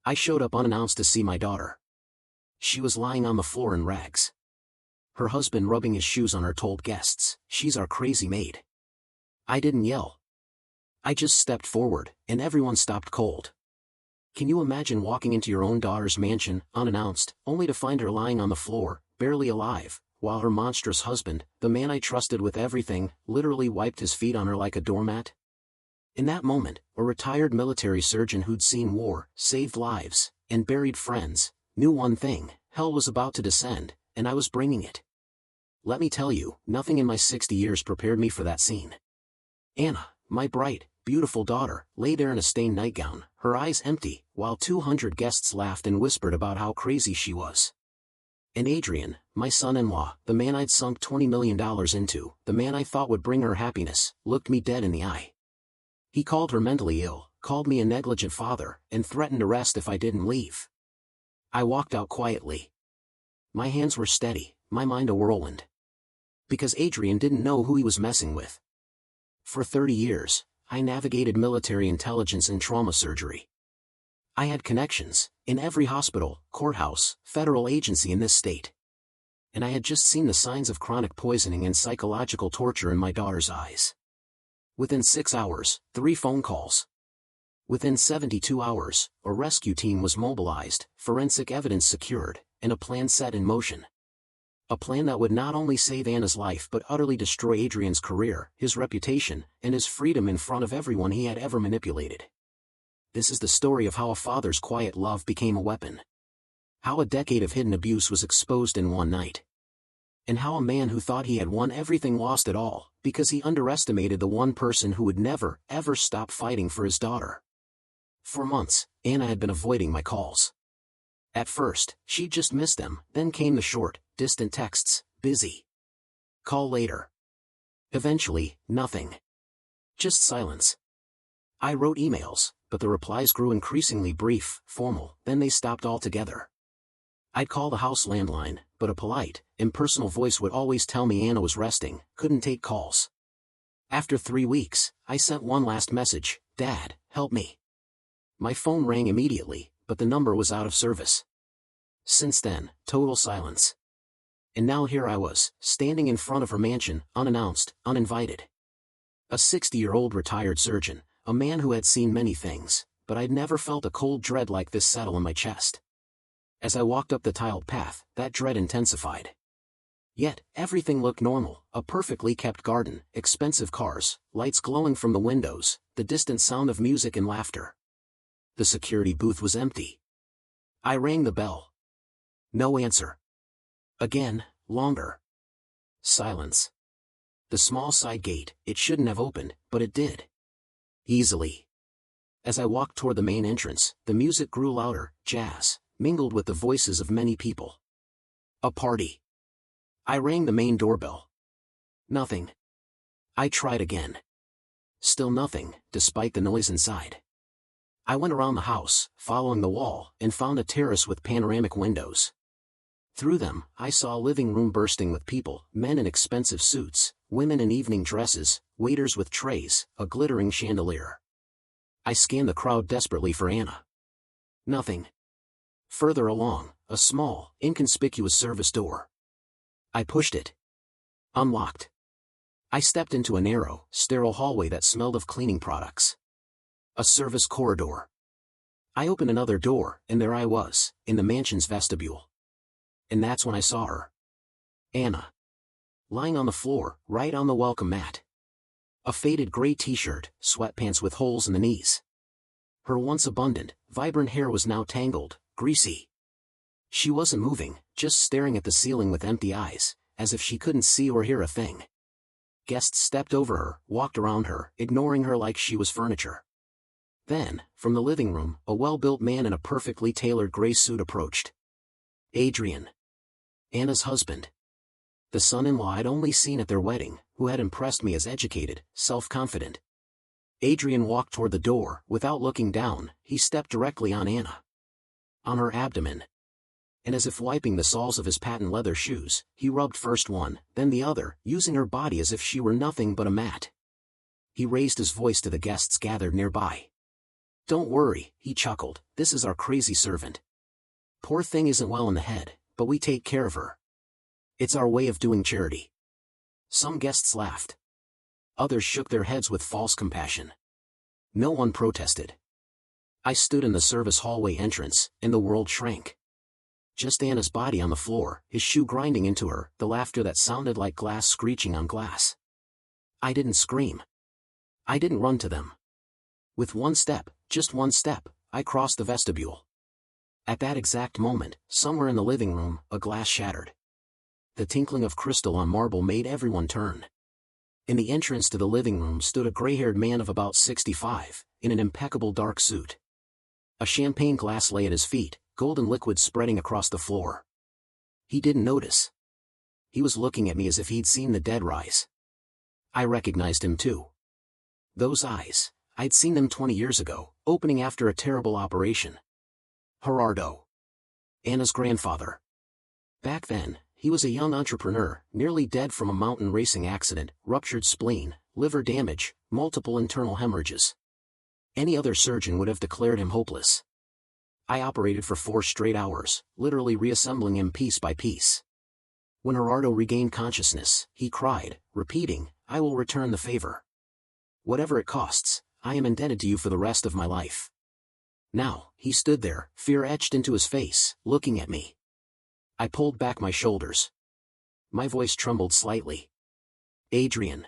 I showed up unannounced to see my daughter. She was lying on the floor in rags. Her husband rubbing his shoes on her told guests, "She's our crazy maid." I didn't yell. I just stepped forward, and everyone stopped cold. Can you imagine walking into your own daughter's mansion, unannounced, only to find her lying on the floor, barely alive, while her monstrous husband, the man I trusted with everything, literally wiped his feet on her like a doormat? In that moment, a retired military surgeon who'd seen war, saved lives, and buried friends, knew one thing: hell was about to descend, and I was bringing it. Let me tell you, nothing in my 60 years prepared me for that scene. Anna, my bright, beautiful daughter, lay there in a stained nightgown, her eyes empty, while 200 guests laughed and whispered about how crazy she was. And Adrian, my son-in-law, the man I'd sunk $20 million into, the man I thought would bring her happiness, looked me dead in the eye. He called her mentally ill, called me a negligent father, and threatened arrest if I didn't leave. I walked out quietly. My hands were steady, my mind a whirlwind. Because Adrian didn't know who he was messing with. For 30 years, I navigated military intelligence and trauma surgery. I had connections in every hospital, courthouse, federal agency in this state. And I had just seen the signs of chronic poisoning and psychological torture in my daughter's eyes. Within 6 hours, 3 phone calls. Within 72 hours, a rescue team was mobilized, forensic evidence secured, and a plan set in motion. A plan that would not only save Anna's life but utterly destroy Adrian's career, his reputation, and his freedom in front of everyone he had ever manipulated. This is the story of how a father's quiet love became a weapon. How a decade of hidden abuse was exposed in one night. And how a man who thought he had won everything lost it all, because he underestimated the one person who would never, ever stop fighting for his daughter. For months, Anna had been avoiding my calls. At first, she'd just missed them, then came the short, distant texts, "Busy. Call later." Eventually, nothing. Just silence. I wrote emails, but the replies grew increasingly brief, formal, then they stopped altogether. I'd call the house landline, but a polite, impersonal voice would always tell me Anna was resting, couldn't take calls. After 3 weeks, I sent one last message: "Dad, help me." My phone rang immediately, but the number was out of service. Since then, total silence. And now here I was, standing in front of her mansion, unannounced, uninvited. A 60-year-old retired surgeon, a man who had seen many things, but I'd never felt a cold dread like this settle in my chest. As I walked up the tiled path, that dread intensified. Yet, everything looked normal: a perfectly kept garden, expensive cars, lights glowing from the windows, the distant sound of music and laughter. The security booth was empty. I rang the bell. No answer. Again, longer. Silence. The small side gate, it shouldn't have opened, but it did. Easily. As I walked toward the main entrance, the music grew louder, jazz, mingled with the voices of many people. A party. I rang the main doorbell. Nothing. I tried again. Still nothing, despite the noise inside. I went around the house, following the wall, and found a terrace with panoramic windows. Through them, I saw a living room bursting with people, men in expensive suits, women in evening dresses, waiters with trays, a glittering chandelier. I scanned the crowd desperately for Anna. Nothing. Further along, a small, inconspicuous service door. I pushed it. Unlocked. I stepped into a narrow, sterile hallway that smelled of cleaning products. A service corridor. I opened another door, and there I was, in the mansion's vestibule. And that's when I saw her. Anna. Lying on the floor, right on the welcome mat. A faded gray t-shirt, sweatpants with holes in the knees. Her once abundant, vibrant hair was now tangled, greasy. She wasn't moving, just staring at the ceiling with empty eyes, as if she couldn't see or hear a thing. Guests stepped over her, walked around her, ignoring her like she was furniture. Then, from the living room, a well-built man in a perfectly tailored gray suit approached. Adrian. Anna's husband. The son-in-law I'd only seen at their wedding, who had impressed me as educated, self-confident. Adrian walked toward the door. Without looking down, he stepped directly on Anna. On her abdomen. And as if wiping the soles of his patent leather shoes, he rubbed first one, then the other, using her body as if she were nothing but a mat. He raised his voice to the guests gathered nearby. Don't worry, he chuckled, this is our crazy servant. Poor thing isn't well in the head, but we take care of her. It's our way of doing charity. Some guests laughed. Others shook their heads with false compassion. No one protested. I stood in the service hallway entrance, and the world shrank. Just Anna's body on the floor, his shoe grinding into her, the laughter that sounded like glass screeching on glass. I didn't scream. I didn't run to them. With one step, just one step, I crossed the vestibule. At that exact moment, somewhere in the living room, a glass shattered. The tinkling of crystal on marble made everyone turn. In the entrance to the living room stood a gray-haired man of about 65, in an impeccable dark suit. A champagne glass lay at his feet, golden liquid spreading across the floor. He didn't notice. He was looking at me as if he'd seen the dead rise. I recognized him too. Those eyes, I'd seen them 20 years ago, opening after a terrible operation. Gerardo. Anna's grandfather. Back then, he was a young entrepreneur, nearly dead from a mountain racing accident, ruptured spleen, liver damage, multiple internal hemorrhages. Any other surgeon would have declared him hopeless. I operated for 4 straight hours, literally reassembling him piece by piece. When Gerardo regained consciousness, he cried, repeating, "I will return the favor. Whatever it costs, I am indebted to you for the rest of my life." Now, he stood there, fear etched into his face, looking at me. I pulled back my shoulders. My voice trembled slightly. Adrian.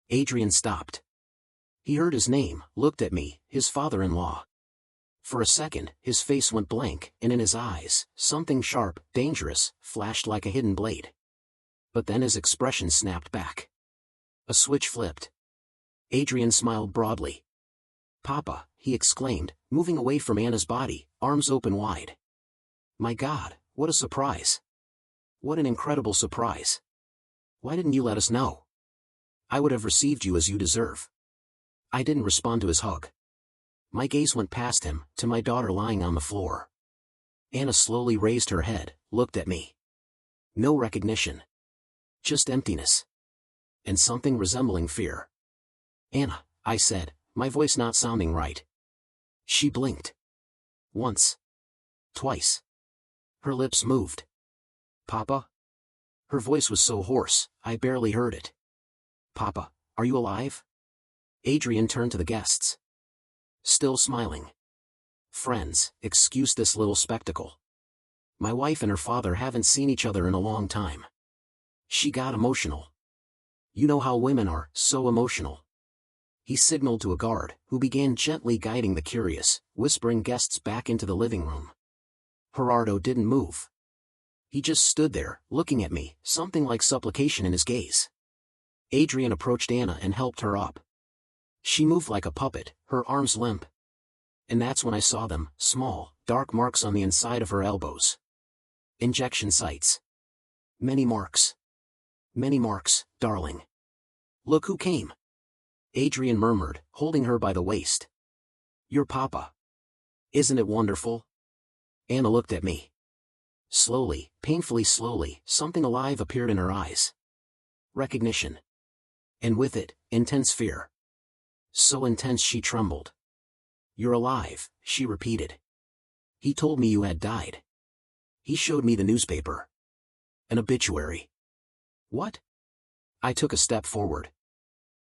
Adrian stopped. He heard his name, looked at me, his father-in-law. For a second, his face went blank, and in his eyes, something sharp, dangerous, flashed like a hidden blade. But then his expression snapped back. A switch flipped. Adrian smiled broadly. "Papa," he exclaimed, moving away from Anna's body, arms open wide. "My God, what a surprise. What an incredible surprise. Why didn't you let us know? I would have received you as you deserve." I didn't respond to his hug. My gaze went past him, to my daughter lying on the floor. Anna slowly raised her head, looked at me. No recognition. Just emptiness. And something resembling fear. "Anna," I said, my voice not sounding right. She blinked. Once. Twice. Her lips moved. "Papa?" Her voice was so hoarse, I barely heard it. "Papa, are you alive?" Adrian turned to the guests. Still smiling. "Friends, excuse this little spectacle. My wife and her father haven't seen each other in a long time." She got emotional. You know how women are, so emotional. He signaled to a guard, who began gently guiding the curious, whispering guests back into the living room. Gerardo didn't move. He just stood there, looking at me, something like supplication in his gaze. Adrian approached Anna and helped her up. She moved like a puppet, her arms limp. And that's when I saw them, small, dark marks on the inside of her elbows. Injection sites. Many marks. Many marks, darling. Look who came. Adrian murmured, holding her by the waist. "Your papa. Isn't it wonderful?" Anna looked at me. Slowly, painfully slowly, something alive appeared in her eyes. Recognition. And with it, intense fear. So intense she trembled. "You're alive," she repeated. "He told me you had died. He showed me the newspaper. An obituary." "What?" I took a step forward.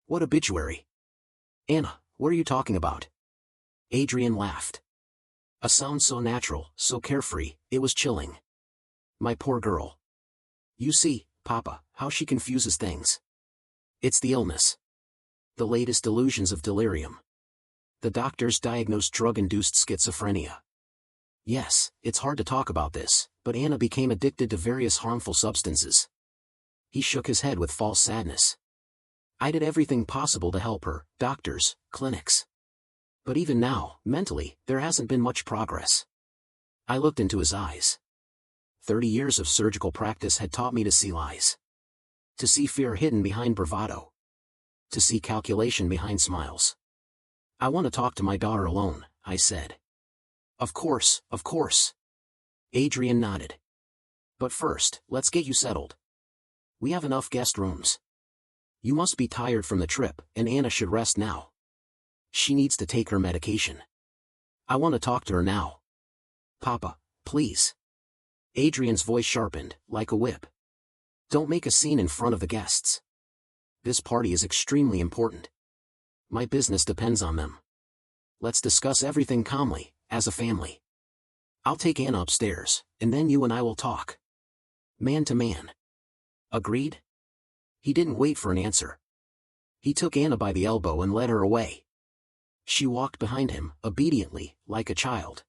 "What obituary?" "Anna, what are you talking about?" Adrian laughed. A sound so natural, so carefree, it was chilling. "My poor girl. You see, Papa, how she confuses things. It's the illness. The latest delusions of delirium. The doctors diagnosed drug-induced schizophrenia. Yes, it's hard to talk about this, but Anna became addicted to various harmful substances." He shook his head with false sadness. "I did everything possible to help her, doctors, clinics. But even now, mentally, there hasn't been much progress." I looked into his eyes. 30 years of surgical practice had taught me to see lies. To see fear hidden behind bravado. To see calculation behind smiles. "I want to talk to my daughter alone," I said. Of course, of course." Adrian nodded. "But first, let's get you settled. We have enough guest rooms. You must be tired from the trip, and Anna should rest now. She needs to take her medication." I want to talk to her now. Papa, please. Adrian's voice sharpened, like a whip. Don't make a scene in front of the guests. This party is extremely important. My business depends on them. Let's discuss everything calmly, as a family. I'll take Anna upstairs, and then you and I will talk. Man to man. Agreed? He didn't wait for an answer. He took Anna by the elbow and led her away. She walked behind him, obediently, like a child.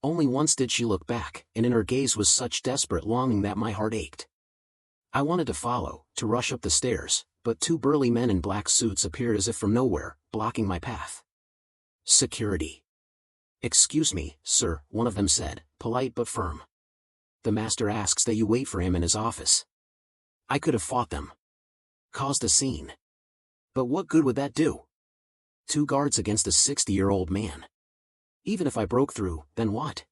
Only once did she look back, and in her gaze was such desperate longing that my heart ached. I wanted to follow, to rush up the stairs, but two burly men in black suits appeared as if from nowhere, blocking my path. Security. Excuse me, sir, one of them said, polite but firm. The master asks that you wait for him in his office. I could have fought them. Caused a scene. But what good would that do? 2 guards against a 60-year-old man. Even if I broke through, then what?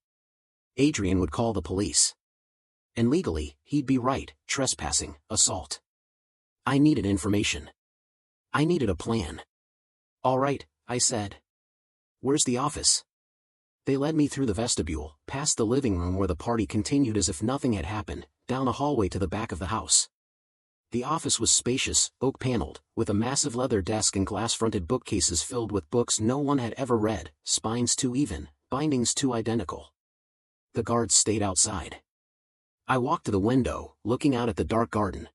Adrian would call the police. And legally, he'd be right, trespassing, assault. I needed information. I needed a plan. All right, I said. Where's the office? They led me through the vestibule, past the living room where the party continued as if nothing had happened, down a hallway to the back of the house. The office was spacious, oak-paneled, with a massive leather desk and glass-fronted bookcases filled with books no one had ever read, spines too even, bindings too identical. The guards stayed outside. I walked to the window, looking out at the dark garden.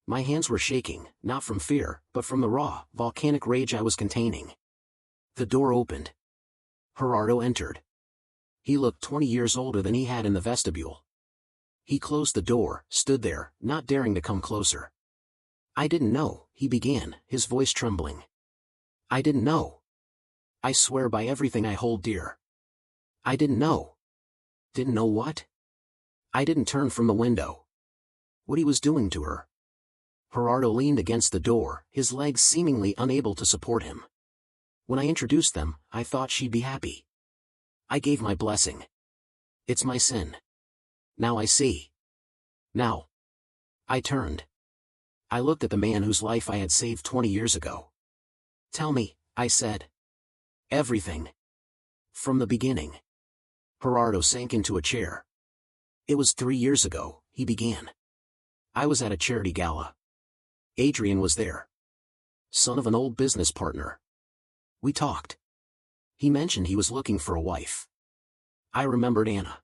My hands were shaking, not from fear, but from the raw, volcanic rage I was containing. The door opened. Gerardo entered. He looked 20 years older than he had in the vestibule. He closed the door, stood there, not daring to come closer. I didn't know, he began, his voice trembling. I didn't know. I swear by everything I hold dear. I didn't know. Didn't know what? I didn't turn from the window. What he was doing to her. Gerardo leaned against the door, his legs seemingly unable to support him. When I introduced them, I thought she'd be happy. I gave my blessing. It's my sin. Now I see. Now. I turned. I looked at the man whose life I had saved 20 years ago. Tell me, I said. Everything. From the beginning. Gerardo sank into a chair. It was 3 years ago, he began. I was at a charity gala. Adrian was there. Son of an old business partner. We talked. He mentioned he was looking for a wife. I remembered Anna.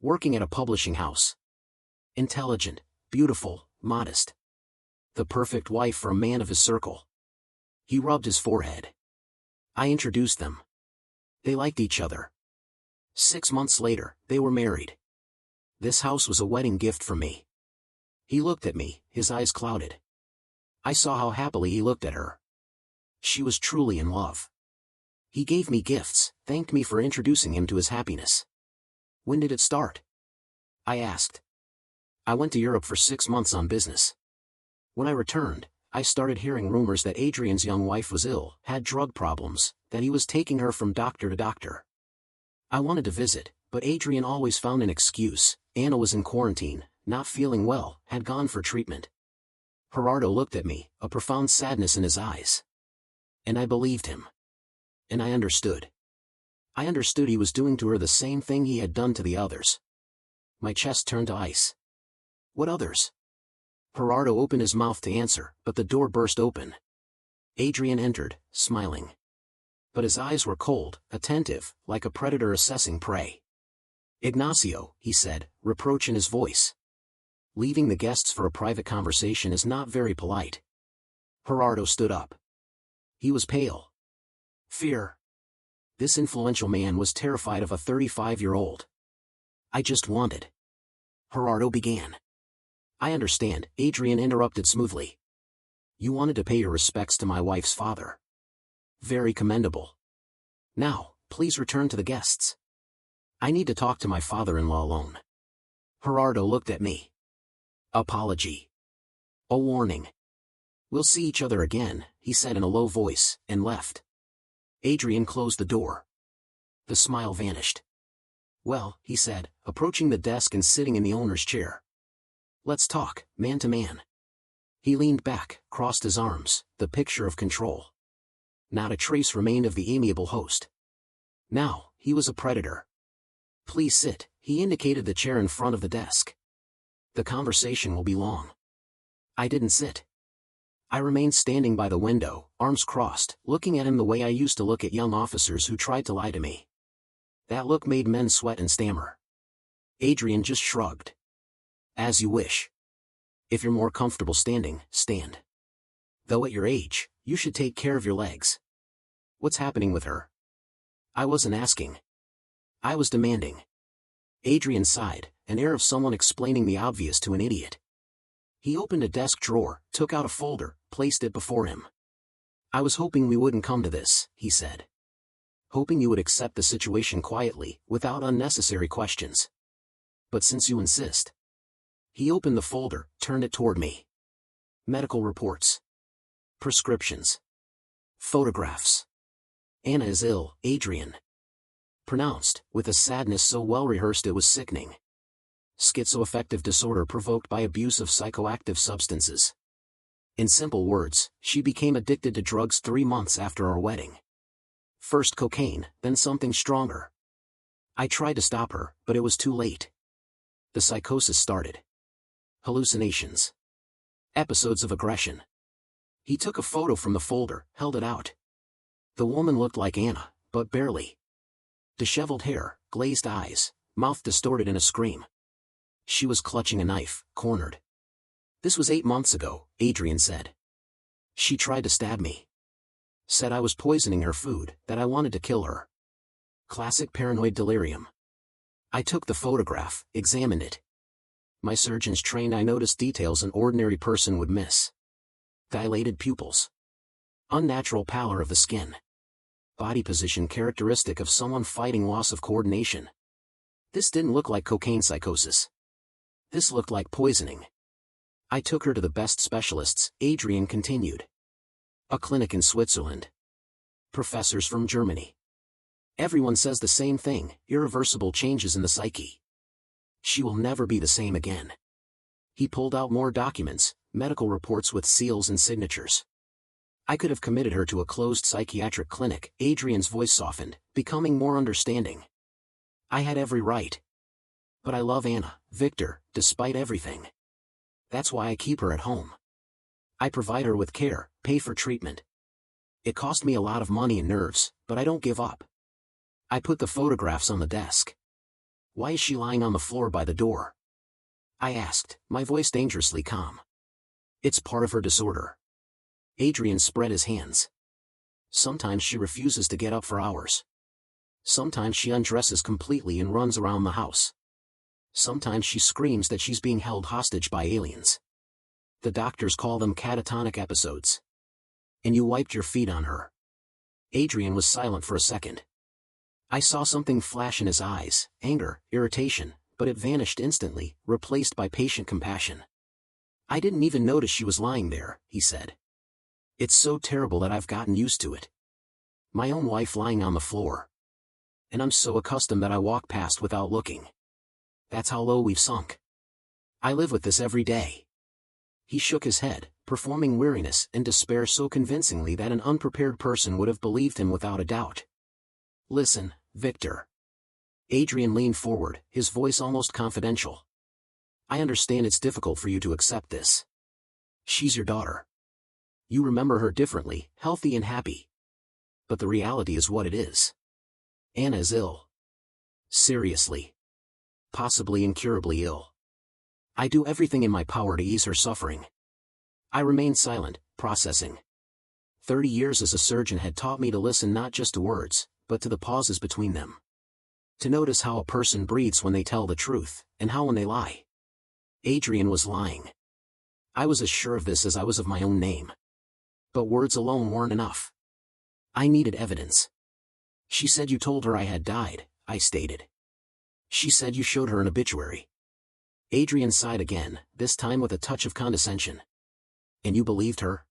Working at a publishing house. Intelligent, beautiful, modest. The perfect wife for a man of his circle. He rubbed his forehead. I introduced them. They liked each other. 6 months later, they were married. This house was a wedding gift for me. He looked at me, his eyes clouded. I saw how happily he looked at her. She was truly in love. He gave me gifts, thanked me for introducing him to his happiness. When did it start? I asked. I went to Europe for 6 months on business. When I returned, I started hearing rumors that Adrian's young wife was ill, had drug problems, that he was taking her from doctor to doctor. I wanted to visit, but Adrian always found an excuse. Anna was in quarantine, not feeling well, had gone for treatment. Gerardo looked at me, a profound sadness in his eyes. And I believed him. And I understood. I understood he was doing to her the same thing he had done to the others. My chest turned to ice. What others? Gerardo opened his mouth to answer, but the door burst open. Adrian entered, smiling. But his eyes were cold, attentive, like a predator assessing prey. Ignacio, he said, reproach in his voice. Leaving the guests for a private conversation is not very polite. Gerardo stood up. He was pale. Fear. This influential man was terrified of a 35-year-old. I just wanted. Gerardo began. I understand, Adrian interrupted smoothly. You wanted to pay your respects to my wife's father. Very commendable. Now, please return to the guests. I need to talk to my father-in-law alone. Gerardo looked at me. Apology. A warning. We'll see each other again, he said in a low voice, and left. Adrian closed the door. The smile vanished. Well, he said, approaching the desk and sitting in the owner's chair. Let's talk, man to man. He leaned back, crossed his arms, the picture of control. Not a trace remained of the amiable host. Now, he was a predator. Please sit, he indicated the chair in front of the desk. The conversation will be long. I didn't sit. I remained standing by the window, arms crossed, looking at him the way I used to look at young officers who tried to lie to me. That look made men sweat and stammer. Adrian just shrugged. As you wish. If you're more comfortable standing, stand. Though at your age, you should take care of your legs. What's happening with her? I wasn't asking. I was demanding. Adrian sighed, an air of someone explaining the obvious to an idiot. He opened a desk drawer, took out a folder, placed it before him. I was hoping we wouldn't come to this, he said. Hoping you would accept the situation quietly, without unnecessary questions. But since you insist. He opened the folder, turned it toward me. Medical reports. Prescriptions. Photographs. Anna is ill, Adrian pronounced, with a sadness so well rehearsed it was sickening. Schizoaffective disorder provoked by abuse of psychoactive substances. In simple words, she became addicted to drugs 3 months after our wedding. First cocaine, then something stronger. I tried to stop her, but it was too late. The psychosis started. Hallucinations. Episodes of aggression. He took a photo from the folder, held it out. The woman looked like Anna, but barely. Disheveled hair, glazed eyes, mouth distorted in a scream. She was clutching a knife, cornered. This was 8 months ago, Adrian said. She tried to stab me. Said I was poisoning her food, that I wanted to kill her. Classic paranoid delirium. I took the photograph, examined it. My surgeons trained I noticed details an ordinary person would miss. Dilated pupils. Unnatural pallor of the skin. Body position characteristic of someone fighting loss of coordination. This didn't look like cocaine psychosis. This looked like poisoning. I took her to the best specialists, Adrian continued. A clinic in Switzerland. Professors from Germany. Everyone says the same thing, irreversible changes in the psyche. She will never be the same again. He pulled out more documents, medical reports with seals and signatures. I could have committed her to a closed psychiatric clinic, Adrian's voice softened, becoming more understanding. I had every right. But I love Anna, Victor, despite everything. That's why I keep her at home. I provide her with care, pay for treatment. It cost me a lot of money and nerves, but I don't give up. I put the photographs on the desk. Why is she lying on the floor by the door? I asked, my voice dangerously calm. It's part of her disorder. Adrian spread his hands. Sometimes she refuses to get up for hours. Sometimes she undresses completely and runs around the house. Sometimes she screams that she's being held hostage by aliens. The doctors call them catatonic episodes. And you wiped your feet on her. Adrian was silent for a second. I saw something flash in his eyes, anger, irritation, but it vanished instantly, replaced by patient compassion. I didn't even notice she was lying there, he said. It's so terrible that I've gotten used to it. My own wife lying on the floor. And I'm so accustomed that I walk past without looking. That's how low we've sunk. I live with this every day. He shook his head, performing weariness and despair so convincingly that an unprepared person would have believed him without a doubt. Listen, Victor. Adrian leaned forward, his voice almost confidential. I understand it's difficult for you to accept this. She's your daughter. You remember her differently, healthy and happy. But the reality is what it is. Anna is ill. Seriously. Possibly incurably ill. I do everything in my power to ease her suffering. I remained silent, processing. 30 years as a surgeon had taught me to listen not just to words, but to the pauses between them. To notice how a person breathes when they tell the truth, and how when they lie. Adrian was lying. I was as sure of this as I was of my own name. But words alone weren't enough. I needed evidence. She said you told her I had died, I stated. She said you showed her an obituary. Adrian sighed again, this time with a touch of condescension. And you believed her?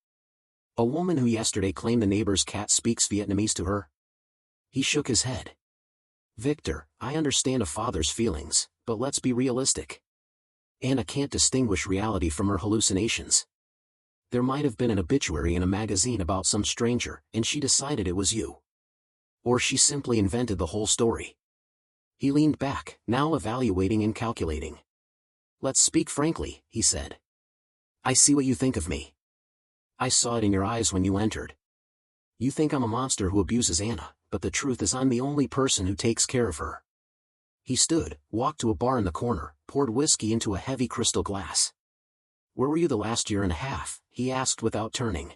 A woman who yesterday claimed the neighbor's cat speaks Vietnamese to her? He shook his head. Victor, I understand a father's feelings, but let's be realistic. Anna can't distinguish reality from her hallucinations. There might have been an obituary in a magazine about some stranger, and she decided it was you. Or she simply invented the whole story. He leaned back, now evaluating and calculating. Let's speak frankly, he said. I see what you think of me. I saw it in your eyes when you entered. You think I'm a monster who abuses Anna, but the truth is I'm the only person who takes care of her. He stood, walked to a bar in the corner, poured whiskey into a heavy crystal glass. Where were you the last year and a half? He asked without turning.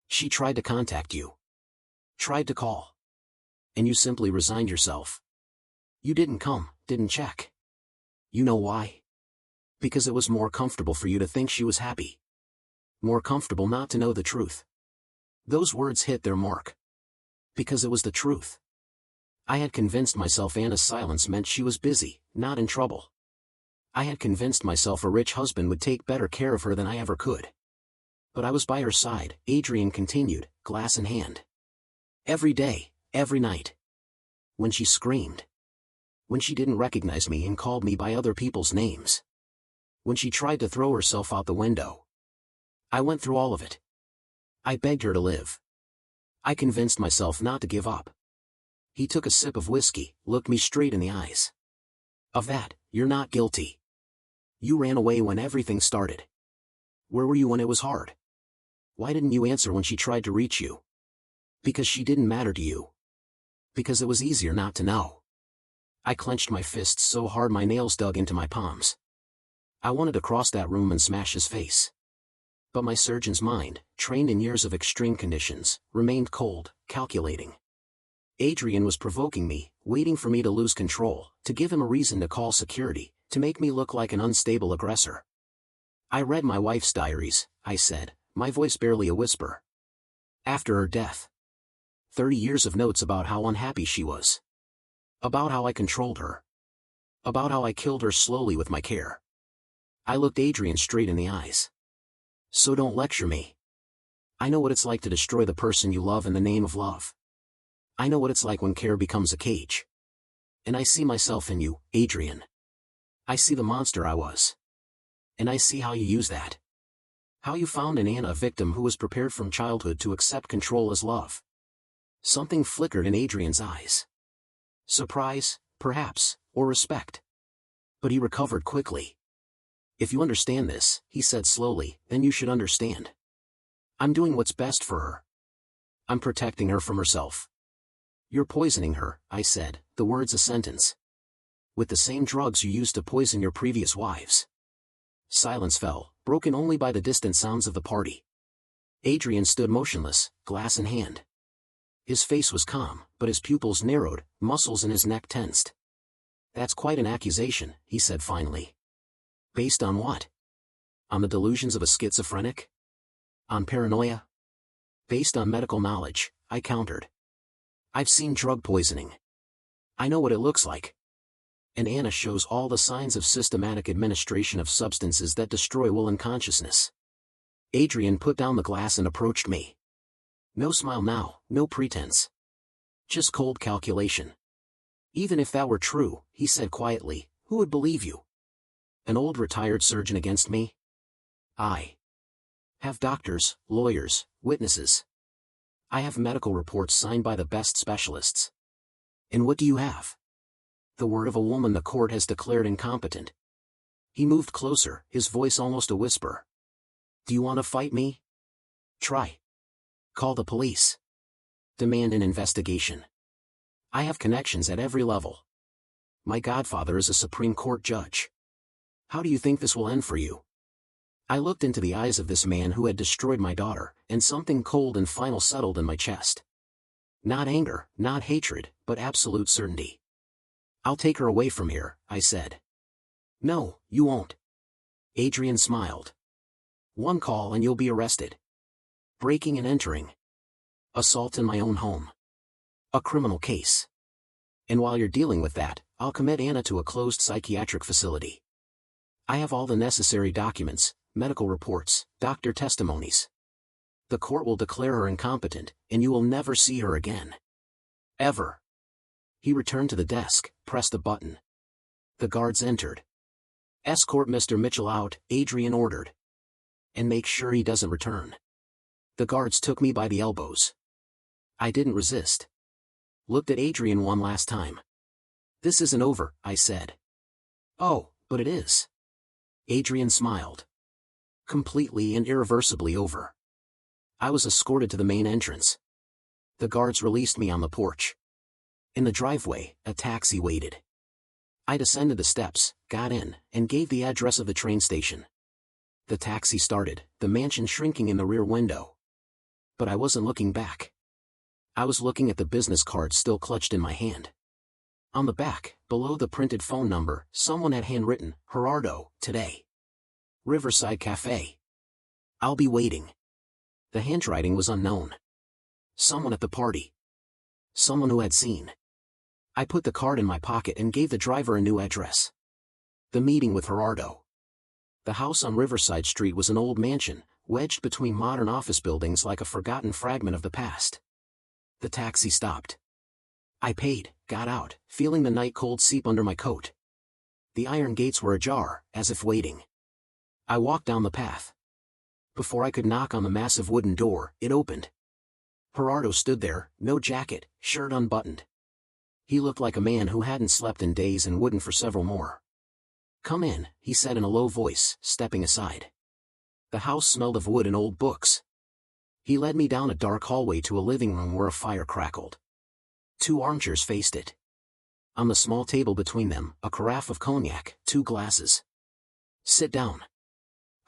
She tried to contact you. Tried to call. And you simply resigned yourself. You didn't come, didn't check. You know why? Because it was more comfortable for you to think she was happy. More comfortable not to know the truth. Those words hit their mark. Because it was the truth. I had convinced myself Anna's silence meant she was busy, not in trouble. I had convinced myself a rich husband would take better care of her than I ever could. But I was by her side, Adrian continued, glass in hand. Every day, every night. When she screamed. When she didn't recognize me and called me by other people's names. When she tried to throw herself out the window. I went through all of it. I begged her to live. I convinced myself not to give up. He took a sip of whiskey, looked me straight in the eyes. Of that, you're not guilty. You ran away when everything started. Where were you when it was hard? Why didn't you answer when she tried to reach you? Because she didn't matter to you. Because it was easier not to know. I clenched my fists so hard my nails dug into my palms. I wanted to cross that room and smash his face. But my surgeon's mind, trained in years of extreme conditions, remained cold, calculating. Adrian was provoking me, waiting for me to lose control, to give him a reason to call security, to make me look like an unstable aggressor. I read my wife's diaries, I said, my voice barely a whisper. After her death. 30 years of notes about how unhappy she was. About how I controlled her. About how I killed her slowly with my care. I looked Adrian straight in the eyes. So don't lecture me. I know what it's like to destroy the person you love in the name of love. I know what it's like when care becomes a cage. And I see myself in you, Adrian. I see the monster I was. And I see how you use that. How you found in Anna a victim who was prepared from childhood to accept control as love. Something flickered in Adrian's eyes. Surprise, perhaps, or respect. But he recovered quickly. If you understand this, he said slowly, then you should understand. I'm doing what's best for her. I'm protecting her from herself. You're poisoning her, I said, the words a sentence. With the same drugs you used to poison your previous wives. Silence fell, broken only by the distant sounds of the party. Adrian stood motionless, glass in hand. His face was calm, but his pupils narrowed, muscles in his neck tensed. That's quite an accusation, he said finally. Based on what? On the delusions of a schizophrenic? On paranoia? Based on medical knowledge, I countered. I've seen drug poisoning. I know what it looks like. And Anna shows all the signs of systematic administration of substances that destroy will and consciousness. Adrian put down the glass and approached me. No smile now, no pretense. Just cold calculation. Even if that were true, he said quietly, who would believe you? An old retired surgeon against me? I have doctors, lawyers, witnesses. I have medical reports signed by the best specialists. And what do you have? The word of a woman the court has declared incompetent. He moved closer, his voice almost a whisper. Do you want to fight me? Try. Call the police. Demand an investigation. I have connections at every level. My godfather is a Supreme Court judge. How do you think this will end for you? I looked into the eyes of this man who had destroyed my daughter, and something cold and final settled in my chest. Not anger, not hatred, but absolute certainty. I'll take her away from here, I said. No, you won't. Adrian smiled. One call and you'll be arrested. Breaking and entering. Assault in my own home. A criminal case. And while you're dealing with that, I'll commit Anna to a closed psychiatric facility. I have all the necessary documents, medical reports, doctor testimonies. The court will declare her incompetent, and you will never see her again. Ever. He returned to the desk, pressed a button. The guards entered. Escort Mr. Mitchell out, Adrian ordered. And make sure he doesn't return. The guards took me by the elbows. I didn't resist. Looked at Adrian one last time. This isn't over, I said. Oh, but it is. Adrian smiled. Completely and irreversibly over. I was escorted to the main entrance. The guards released me on the porch. In the driveway, a taxi waited. I descended the steps, got in, and gave the address of the train station. The taxi started, the mansion shrinking in the rear window. But I wasn't looking back. I was looking at the business card still clutched in my hand. On the back, below the printed phone number, someone had handwritten, Gerardo, today. Riverside Cafe. I'll be waiting. The handwriting was unknown. Someone at the party. Someone who had seen. I put the card in my pocket and gave the driver a new address. The meeting with Gerardo. The house on Riverside Street was an old mansion, wedged between modern office buildings like a forgotten fragment of the past. The taxi stopped. I paid, got out, feeling the night cold seep under my coat. The iron gates were ajar, as if waiting. I walked down the path. Before I could knock on the massive wooden door, it opened. Gerardo stood there, no jacket, shirt unbuttoned. He looked like a man who hadn't slept in days and wouldn't for several more. Come in, he said in a low voice, stepping aside. The house smelled of wood and old books. He led me down a dark hallway to a living room where a fire crackled. 2 armchairs faced it. On the small table between them, a carafe of cognac, 2 glasses. Sit down.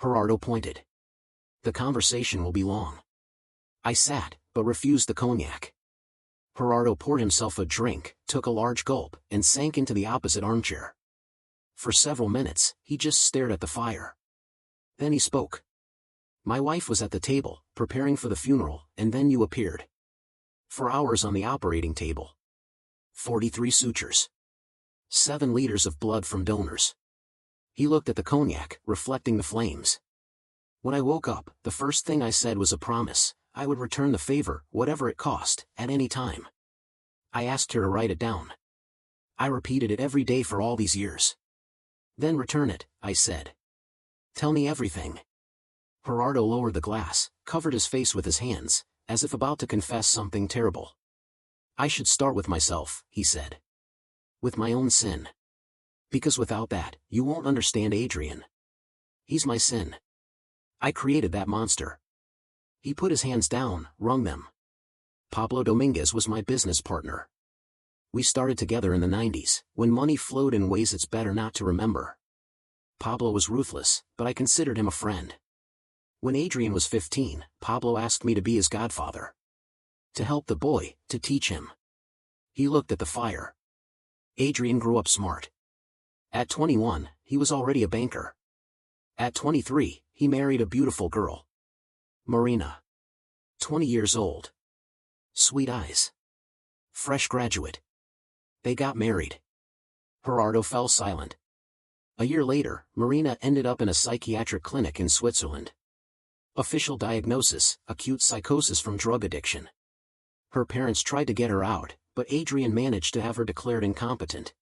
Gerardo pointed. The conversation will be long. I sat, but refused the cognac. Gerardo poured himself a drink, took a large gulp, and sank into the opposite armchair. For several minutes, he just stared at the fire. Then he spoke. My wife was at the table, preparing for the funeral, and then you appeared. For hours on the operating table. 43 sutures. 7 liters of blood from donors. He looked at the cognac, reflecting the flames. When I woke up, the first thing I said was a promise. I would return the favor, whatever it cost, at any time. I asked her to write it down. I repeated it every day for all these years. Then return it, I said. Tell me everything. Gerardo lowered the glass, covered his face with his hands, as if about to confess something terrible. I should start with myself, he said. With my own sin. Because without that, you won't understand Adrian. He's my sin. I created that monster. He put his hands down, wrung them. Pablo Dominguez was my business partner. We started together in the 90s, when money flowed in ways it's better not to remember. Pablo was ruthless, but I considered him a friend. When Adrian was 15, Pablo asked me to be his godfather. To help the boy, to teach him. He looked at the fire. Adrian grew up smart. At 21, he was already a banker. At 23, he married a beautiful girl. Marina. 20 years old. Sweet eyes. Fresh graduate. They got married. Gerardo fell silent. A year later, Marina ended up in a psychiatric clinic in Switzerland. Official diagnosis, acute psychosis from drug addiction. Her parents tried to get her out, but Adrian managed to have her declared incompetent.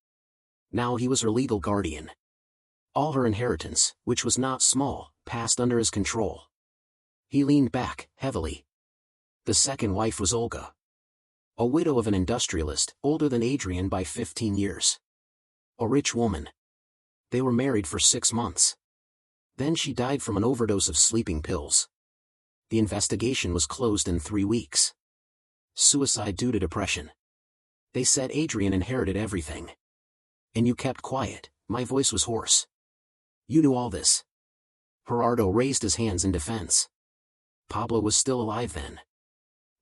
Now he was her legal guardian. All her inheritance, which was not small, passed under his control. He leaned back, heavily. The second wife was Olga. A widow of an industrialist, older than Adrian by 15 years. A rich woman. They were married for 6 months. Then she died from an overdose of sleeping pills. The investigation was closed in 3 weeks. Suicide due to depression. They said Adrian inherited everything. And you kept quiet, my voice was hoarse. You knew all this. Gerardo raised his hands in defense. Pablo was still alive then.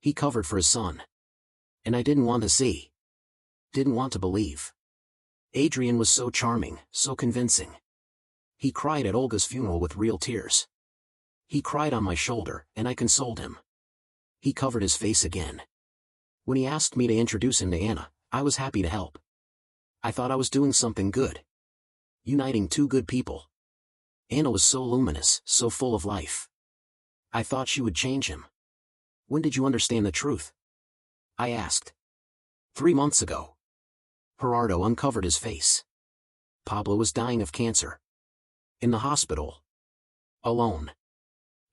He covered for his son. And I didn't want to see. Didn't want to believe. Adrian was so charming, so convincing. He cried at Olga's funeral with real tears. He cried on my shoulder, and I consoled him. He covered his face again. When he asked me to introduce him to Anna, I was happy to help. I thought I was doing something good. Uniting 2 good people. Anna was so luminous, so full of life. I thought she would change him. When did you understand the truth? I asked. 3 months ago. Gerardo uncovered his face. Pablo was dying of cancer. In the hospital. Alone.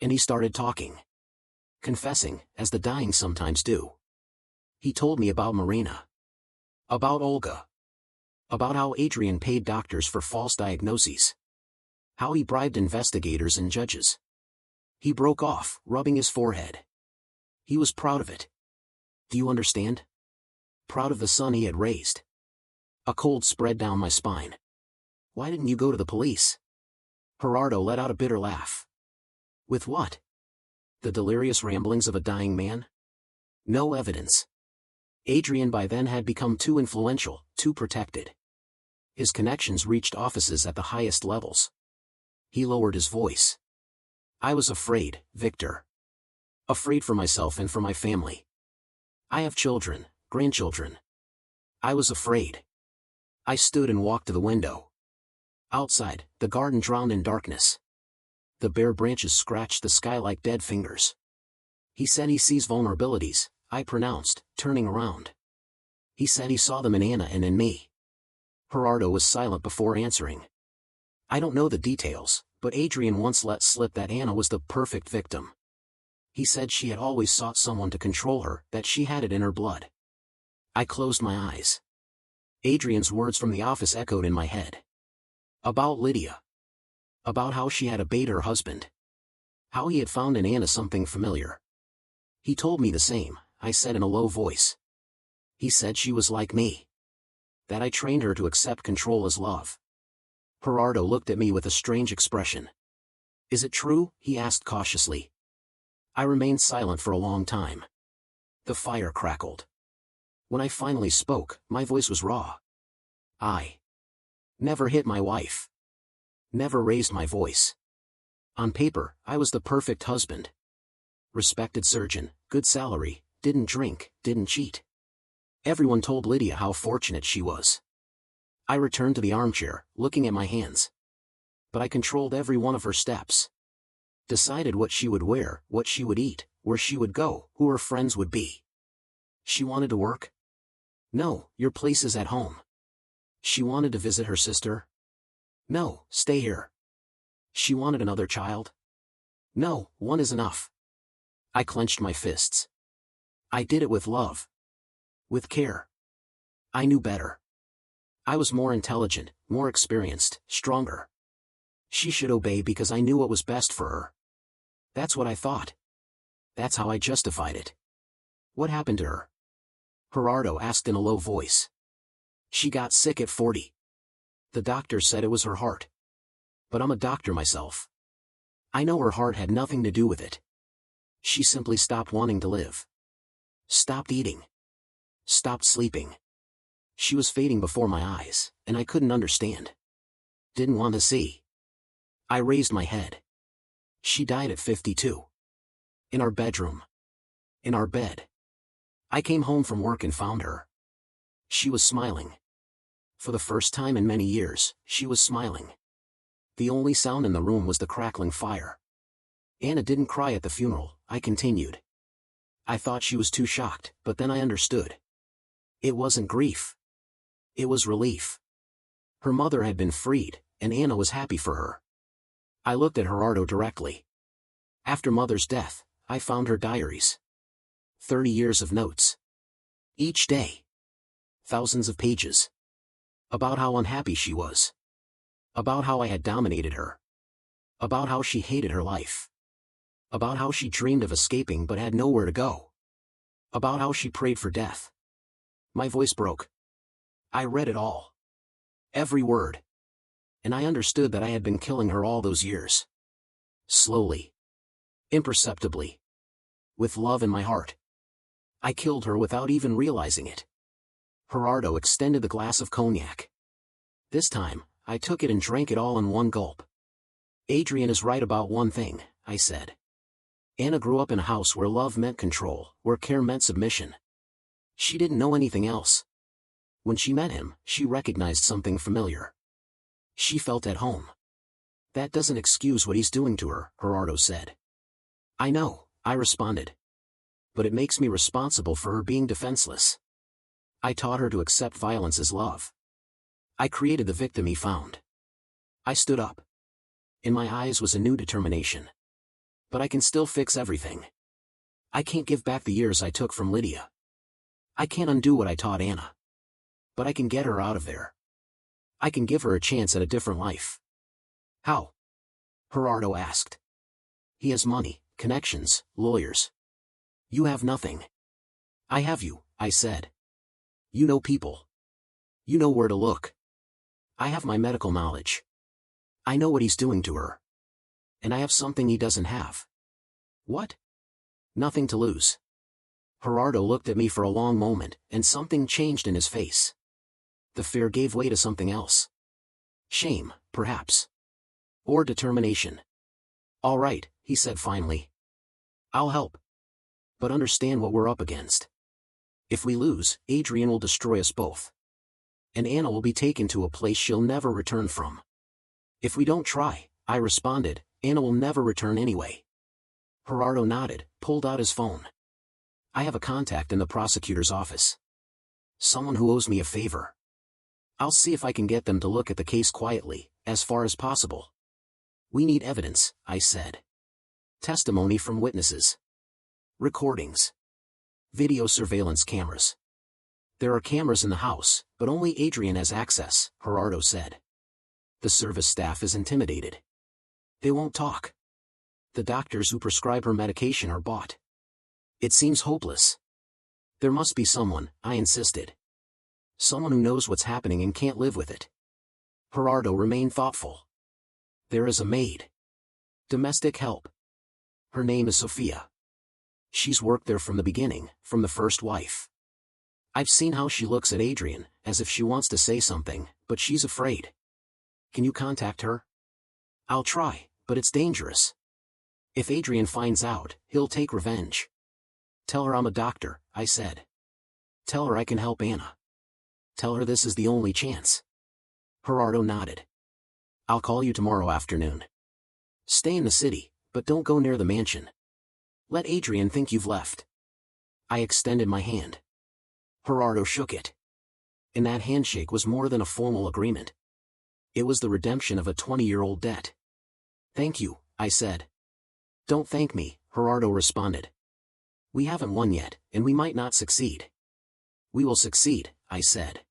And he started talking. Confessing, as the dying sometimes do. He told me about Marina. About Olga. About how Adrian paid doctors for false diagnoses. How he bribed investigators and judges. He broke off, rubbing his forehead. He was proud of it. Do you understand? Proud of the son he had raised. A cold spread down my spine. Why didn't you go to the police? Gerardo let out a bitter laugh. With what? The delirious ramblings of a dying man? No evidence. Adrian by then had become too influential, too protected. His connections reached offices at the highest levels. He lowered his voice. I was afraid, Victor. Afraid for myself and for my family. I have children, grandchildren. I was afraid. I stood and walked to the window. Outside, the garden drowned in darkness. The bare branches scratched the sky like dead fingers. He said he sees vulnerabilities, I pronounced, turning around. He said he saw them in Anna and in me. Gerardo was silent before answering. I don't know the details, but Adrian once let slip that Anna was the perfect victim. He said she had always sought someone to control her, that she had it in her blood. I closed my eyes. Adrian's words from the office echoed in my head. About Lydia. About how she had obeyed her husband. How he had found in Anna something familiar. He told me the same, I said in a low voice. He said she was like me. That I trained her to accept control as love. Gerardo looked at me with a strange expression. Is it true? He asked cautiously. I remained silent for a long time. The fire crackled. When I finally spoke, my voice was raw. I never hit my wife. Never raised my voice. On paper, I was the perfect husband. Respected surgeon, good salary, didn't drink, didn't cheat. Everyone told Lydia how fortunate she was. I returned to the armchair, looking at my hands. But I controlled every one of her steps. Decided what she would wear, what she would eat, where she would go, who her friends would be. She wanted to work? No, your place is at home. She wanted to visit her sister? No, stay here. She wanted another child? No, one is enough. I clenched my fists. I did it with love. With care. I knew better. I was more intelligent, more experienced, stronger. She should obey because I knew what was best for her. That's what I thought. That's how I justified it. What happened to her? Gerardo asked in a low voice. She got sick at 40. The doctor said it was her heart. But I'm a doctor myself. I know her heart had nothing to do with it. She simply stopped wanting to live. Stopped eating. Stopped sleeping. She was fading before my eyes, and I couldn't understand. Didn't want to see. I raised my head. She died at 52. In our bedroom. In our bed. I came home from work and found her. She was smiling. For the first time in many years, she was smiling. The only sound in the room was the crackling fire. Anna didn't cry at the funeral, I continued. I thought she was too shocked, but then I understood. It wasn't grief. It was relief. Her mother had been freed, and Anna was happy for her. I looked at Gerardo directly. After Mother's death, I found her diaries. 30 years of notes. Each day. Thousands of pages. About how unhappy she was. About how I had dominated her. About how she hated her life. About how she dreamed of escaping but had nowhere to go. About how she prayed for death. My voice broke. I read it all. Every word. And I understood that I had been killing her all those years. Slowly. Imperceptibly. With love in my heart. I killed her without even realizing it. Gerardo extended the glass of cognac. This time, I took it and drank it all in one gulp. Adrian is right about one thing, I said. Anna grew up in a house where love meant control, where care meant submission. She didn't know anything else. When she met him, she recognized something familiar. She felt at home. That doesn't excuse what he's doing to her, Gerardo said. I know, I responded. But it makes me responsible for her being defenseless. I taught her to accept violence as love. I created the victim he found. I stood up. In my eyes was a new determination. But I can still fix everything. I can't give back the years I took from Lydia. I can't undo what I taught Anna. But I can get her out of there. I can give her a chance at a different life. How? Gerardo asked. He has money, connections, lawyers. You have nothing. I have you, I said. You know people. You know where to look. I have my medical knowledge. I know what he's doing to her. And I have something he doesn't have. What? Nothing to lose. Gerardo looked at me for a long moment, and something changed in his face. The fear gave way to something else. Shame, perhaps. Or determination. All right, he said finally. I'll help. But understand what we're up against. If we lose, Adrian will destroy us both. And Anna will be taken to a place she'll never return from. If we don't try, I responded, Anna will never return anyway. Gerardo nodded, pulled out his phone. I have a contact in the prosecutor's office. Someone who owes me a favor. I'll see if I can get them to look at the case quietly, as far as possible. We need evidence, I said. Testimony from witnesses. Recordings. Video surveillance cameras. There are cameras in the house, but only Adrian has access, Gerardo said. The service staff is intimidated. They won't talk. The doctors who prescribe her medication are bought. It seems hopeless. There must be someone, I insisted. Someone who knows what's happening and can't live with it. Gerardo remained thoughtful. There is a maid. Domestic help. Her name is Sophia. She's worked there from the beginning, from the first wife. I've seen how she looks at Adrian, as if she wants to say something, but she's afraid. Can you contact her? I'll try, but it's dangerous. If Adrian finds out, he'll take revenge. Tell her I'm a doctor, I said. Tell her I can help Anna. Tell her this is the only chance. Gerardo nodded. I'll call you tomorrow afternoon. Stay in the city, but don't go near the mansion. Let Adrian think you've left. I extended my hand. Gerardo shook it. In that handshake was more than a formal agreement. It was the redemption of a 20-year-old debt. Thank you, I said. Don't thank me, Gerardo responded. We haven't won yet, and we might not succeed. We will succeed, I said.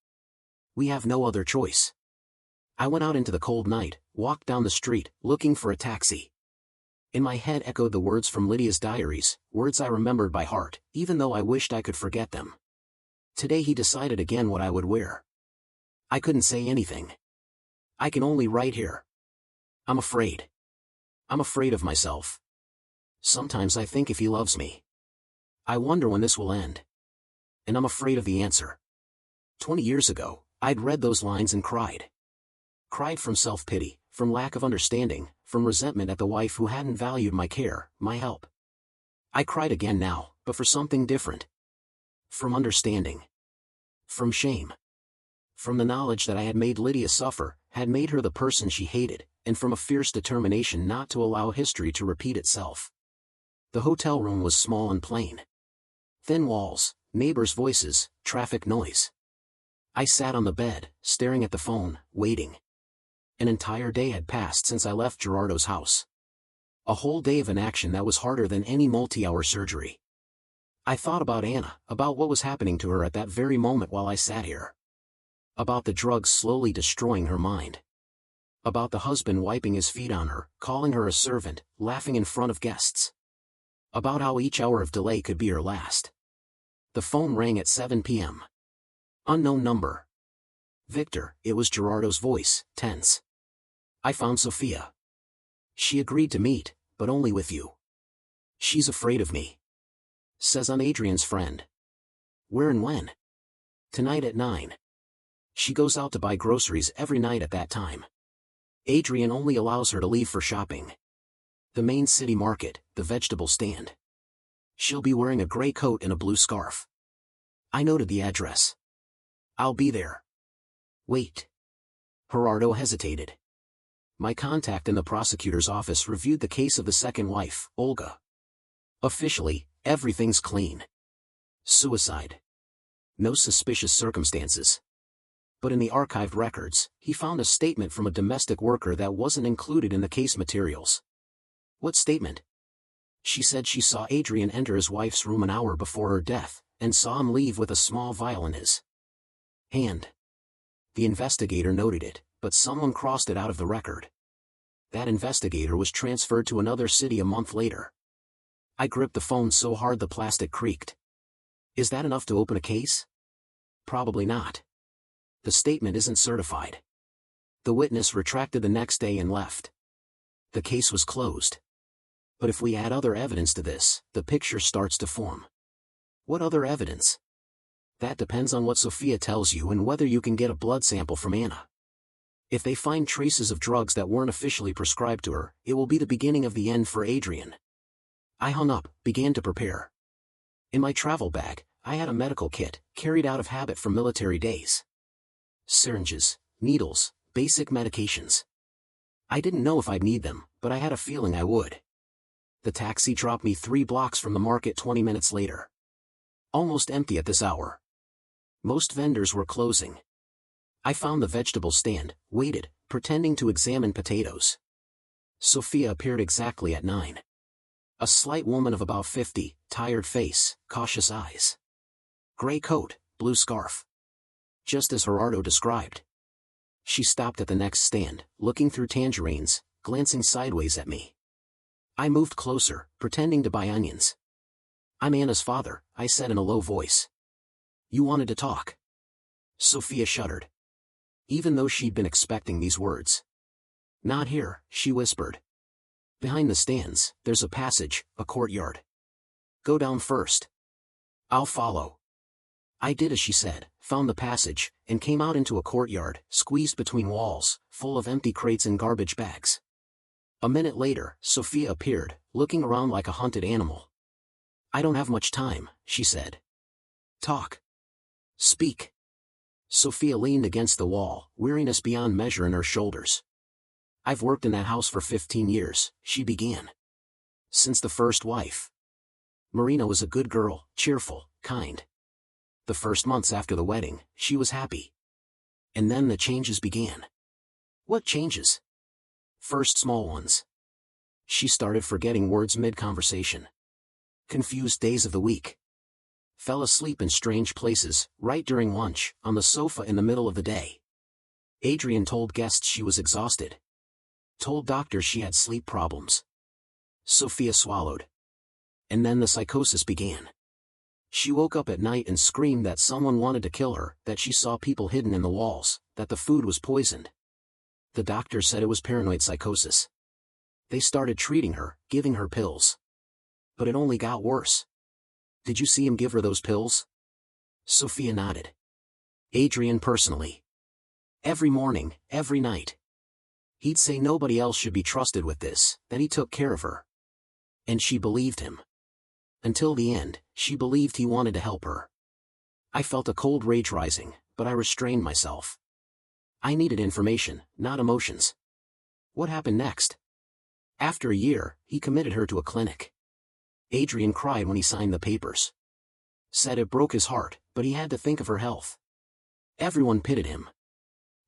We have no other choice. I went out into the cold night, walked down the street, looking for a taxi. In my head echoed the words from Lydia's diaries, words I remembered by heart, even though I wished I could forget them. Today he decided again what I would wear. I couldn't say anything. I can only write here. I'm afraid. I'm afraid of myself. Sometimes I think if he loves me. I wonder when this will end. And I'm afraid of the answer. 20 years ago, I'd read those lines and cried. Cried from self-pity, from lack of understanding, from resentment at the wife who hadn't valued my care, my help. I cried again now, but for something different. From understanding. From shame. From the knowledge that I had made Lydia suffer, had made her the person she hated, and from a fierce determination not to allow history to repeat itself. The hotel room was small and plain. Thin walls, neighbors' voices, traffic noise. I sat on the bed, staring at the phone, waiting. An entire day had passed since I left Gerardo's house. A whole day of inaction that was harder than any multi-hour surgery. I thought about Anna, about what was happening to her at that very moment while I sat here. About the drugs slowly destroying her mind. About the husband wiping his feet on her, calling her a servant, laughing in front of guests. About how each hour of delay could be her last. The phone rang at 7 p.m. Unknown number. Victor, it was Gerardo's voice, tense. I found Sophia. She agreed to meet, but only with you. She's afraid of me. Says I'm Adrian's friend. Where and when? Tonight at 9. She goes out to buy groceries every night at that time. Adrian only allows her to leave for shopping. The main city market, the vegetable stand. She'll be wearing a gray coat and a blue scarf. I noted the address. I'll be there. Wait. Gerardo hesitated. My contact in the prosecutor's office reviewed the case of the second wife, Olga. Officially, everything's clean. Suicide. No suspicious circumstances. But in the archived records, he found a statement from a domestic worker that wasn't included in the case materials. What statement? She said she saw Adrian enter his wife's room an hour before her death, and saw him leave with a small vial in his Hand. The investigator noted it, but someone crossed it out of the record. That investigator was transferred to another city a month later. I gripped the phone so hard the plastic creaked. Is that enough to open a case? Probably not. The statement isn't certified. The witness retracted the next day and left. The case was closed. But if we add other evidence to this, the picture starts to form. What other evidence? That depends on what Sophia tells you and whether you can get a blood sample from Anna. If they find traces of drugs that weren't officially prescribed to her, it will be the beginning of the end for Adrian. I hung up, began to prepare. In my travel bag, I had a medical kit, carried out of habit from military days. Syringes, needles, basic medications. I didn't know if I'd need them, but I had a feeling I would. The taxi dropped me 3 blocks from the market 20 minutes later. Almost empty at this hour. Most vendors were closing. I found the vegetable stand, waited, pretending to examine potatoes. Sophia appeared exactly at 9. A slight woman of about 50, tired face, cautious eyes. Gray coat, blue scarf. Just as Gerardo described. She stopped at the next stand, looking through tangerines, glancing sideways at me. I moved closer, pretending to buy onions. I'm Anna's father, I said in a low voice. You wanted to talk. Sophia shuddered. Even though she'd been expecting these words. Not here, she whispered. Behind the stands, there's a passage, a courtyard. Go down first. I'll follow. I did as she said, found the passage, and came out into a courtyard, squeezed between walls, full of empty crates and garbage bags. A minute later, Sophia appeared, looking around like a hunted animal. I don't have much time, she said. Talk. Speak. Sophia leaned against the wall, weariness beyond measure in her shoulders. I've worked in that house for 15 years, she began. Since the first wife. Marina was a good girl, cheerful, kind. The first months after the wedding, she was happy. And then the changes began. What changes? First small ones. She started forgetting words mid-conversation. Confused days of the week. Fell asleep in strange places, right during lunch, on the sofa in the middle of the day. Adrian told guests she was exhausted. Told doctors she had sleep problems. Sophia swallowed. And then the psychosis began. She woke up at night and screamed that someone wanted to kill her, that she saw people hidden in the walls, that the food was poisoned. The doctors said it was paranoid psychosis. They started treating her, giving her pills. But it only got worse. Did you see him give her those pills? Sophia nodded. Adrian personally. Every morning, every night. He'd say nobody else should be trusted with this, that he took care of her. And she believed him. Until the end, she believed he wanted to help her. I felt a cold rage rising, but I restrained myself. I needed information, not emotions. What happened next? After a year, he committed her to a clinic. Adrian cried when he signed the papers. Said it broke his heart, but he had to think of her health. Everyone pitied him.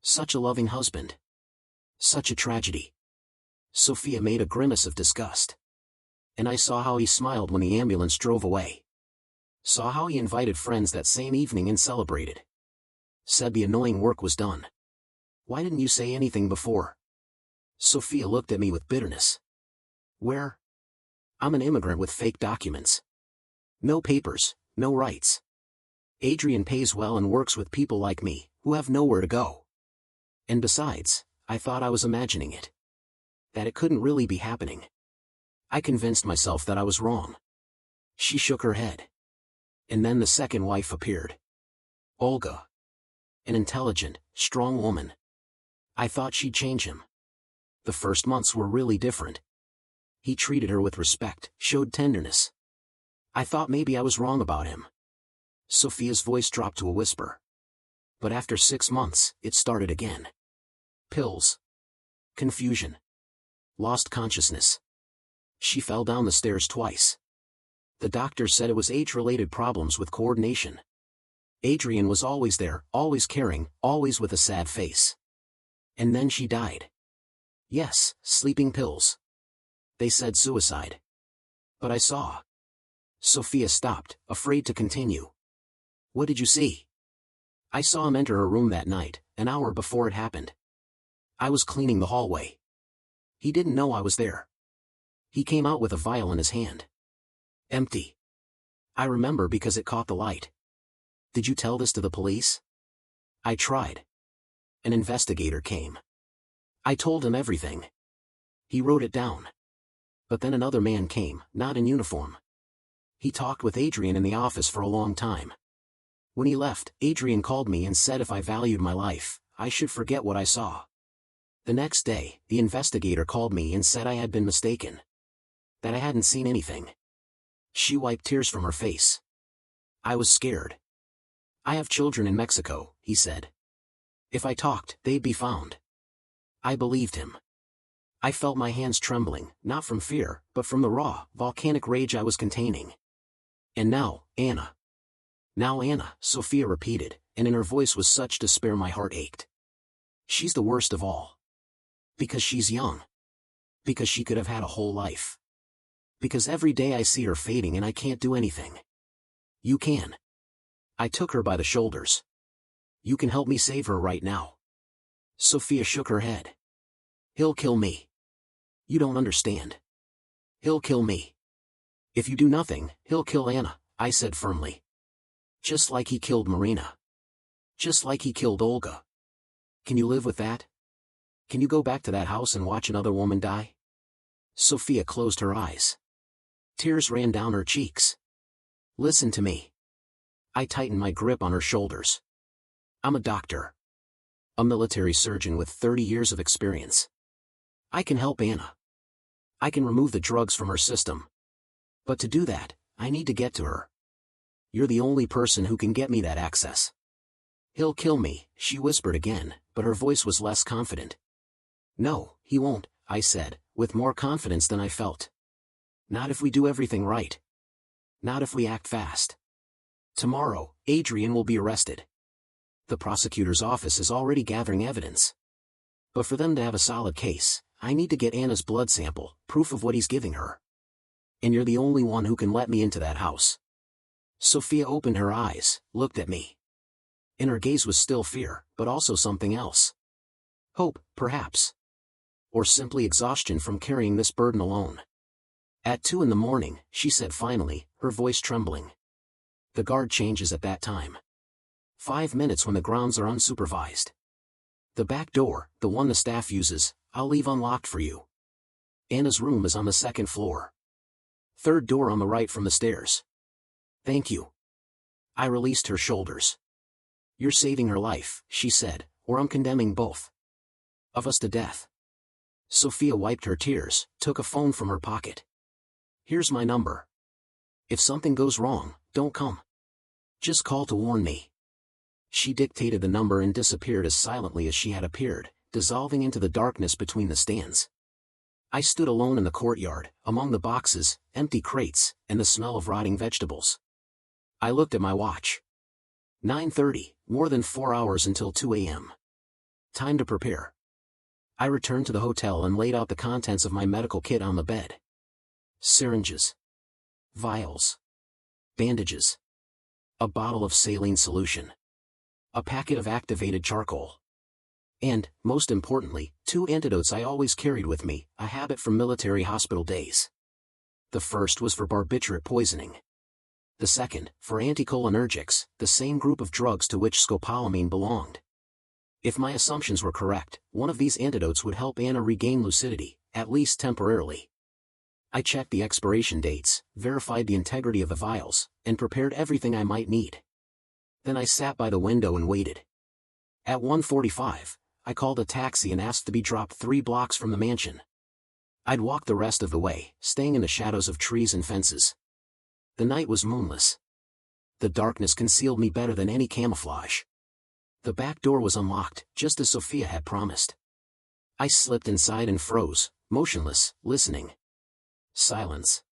Such a loving husband. Such a tragedy. Sophia made a grimace of disgust. And I saw how he smiled when the ambulance drove away. Saw how he invited friends that same evening and celebrated. Said the annoying work was done. Why didn't you say anything before? Sophia looked at me with bitterness. Where? I'm an immigrant with fake documents. No papers, no rights. Adrian pays well and works with people like me, who have nowhere to go. And besides, I thought I was imagining it. That it couldn't really be happening. I convinced myself that I was wrong. She shook her head. And then the second wife appeared. Olga. An intelligent, strong woman. I thought she'd change him. The first months were really different. He treated her with respect, showed tenderness. I thought maybe I was wrong about him. Sophia's voice dropped to a whisper. But after 6 months, it started again. Pills. Confusion. Lost consciousness. She fell down the stairs twice. The doctor said it was age-related problems with coordination. Adrian was always there, always caring, always with a sad face. And then she died. Yes, sleeping pills. They said suicide. But I saw. Sophia stopped, afraid to continue. What did you see? I saw him enter her room that night, an hour before it happened. I was cleaning the hallway. He didn't know I was there. He came out with a vial in his hand. Empty. I remember because it caught the light. Did you tell this to the police? I tried. An investigator came. I told him everything. He wrote it down. But then another man came, not in uniform. He talked with Adrian in the office for a long time. When he left, Adrian called me and said if I valued my life, I should forget what I saw. The next day, the investigator called me and said I had been mistaken. That I hadn't seen anything. She wiped tears from her face. I was scared. I have children in Mexico, he said. If I talked, they'd be found. I believed him. I felt my hands trembling, not from fear, but from the raw, volcanic rage I was containing. And now, Anna. Now Anna, Sophia repeated, and in her voice was such despair my heart ached. She's the worst of all. Because she's young. Because she could have had a whole life. Because every day I see her fading and I can't do anything. You can. I took her by the shoulders. You can help me save her right now. Sophia shook her head. He'll kill me. You don't understand. He'll kill me. If you do nothing, he'll kill Anna, I said firmly. Just like he killed Marina. Just like he killed Olga. Can you live with that? Can you go back to that house and watch another woman die? Sophia closed her eyes. Tears ran down her cheeks. Listen to me. I tightened my grip on her shoulders. I'm a doctor. A military surgeon with 30 years of experience. I can help Anna. I can remove the drugs from her system. But to do that, I need to get to her. You're the only person who can get me that access. He'll kill me, she whispered again, but her voice was less confident. No, he won't, I said, with more confidence than I felt. Not if we do everything right. Not if we act fast. Tomorrow, Adrian will be arrested. The prosecutor's office is already gathering evidence. But for them to have a solid case, I need to get Anna's blood sample, proof of what he's giving her. And you're the only one who can let me into that house. Sophia opened her eyes, looked at me. In her gaze was still fear, but also something else. Hope, perhaps. Or simply exhaustion from carrying this burden alone. At 2 a.m, she said finally, her voice trembling. The guard changes at that time. 5 minutes when the grounds are unsupervised. The back door, the one the staff uses, I'll leave unlocked for you. Anna's room is on the 2nd floor. 3rd door on the right from the stairs. Thank you. I released her shoulders. You're saving her life, she said, or I'm condemning both of us to death. Sophia wiped her tears, took a phone from her pocket. Here's my number. If something goes wrong, don't come. Just call to warn me. She dictated the number and disappeared as silently as she had appeared, dissolving into the darkness between the stands. I stood alone in the courtyard, among the boxes, empty crates, and the smell of rotting vegetables. I looked at my watch. 9:30, more than 4 hours until 2 a.m. Time to prepare. I returned to the hotel and laid out the contents of my medical kit on the bed. Syringes. Vials. Bandages. A bottle of saline solution. A packet of activated charcoal. And, most importantly, 2 antidotes I always carried with me, a habit from military hospital days. The first was for barbiturate poisoning. The second, for anticholinergics, the same group of drugs to which scopolamine belonged. If my assumptions were correct, one of these antidotes would help Anna regain lucidity, at least temporarily. I checked the expiration dates, verified the integrity of the vials, and prepared everything I might need. Then I sat by the window and waited. At 1:45, I called a taxi and asked to be dropped 3 blocks from the mansion. I'd walk the rest of the way, staying in the shadows of trees and fences. The night was moonless. The darkness concealed me better than any camouflage. The back door was unlocked, just as Sophia had promised. I slipped inside and froze, motionless, listening. Silence.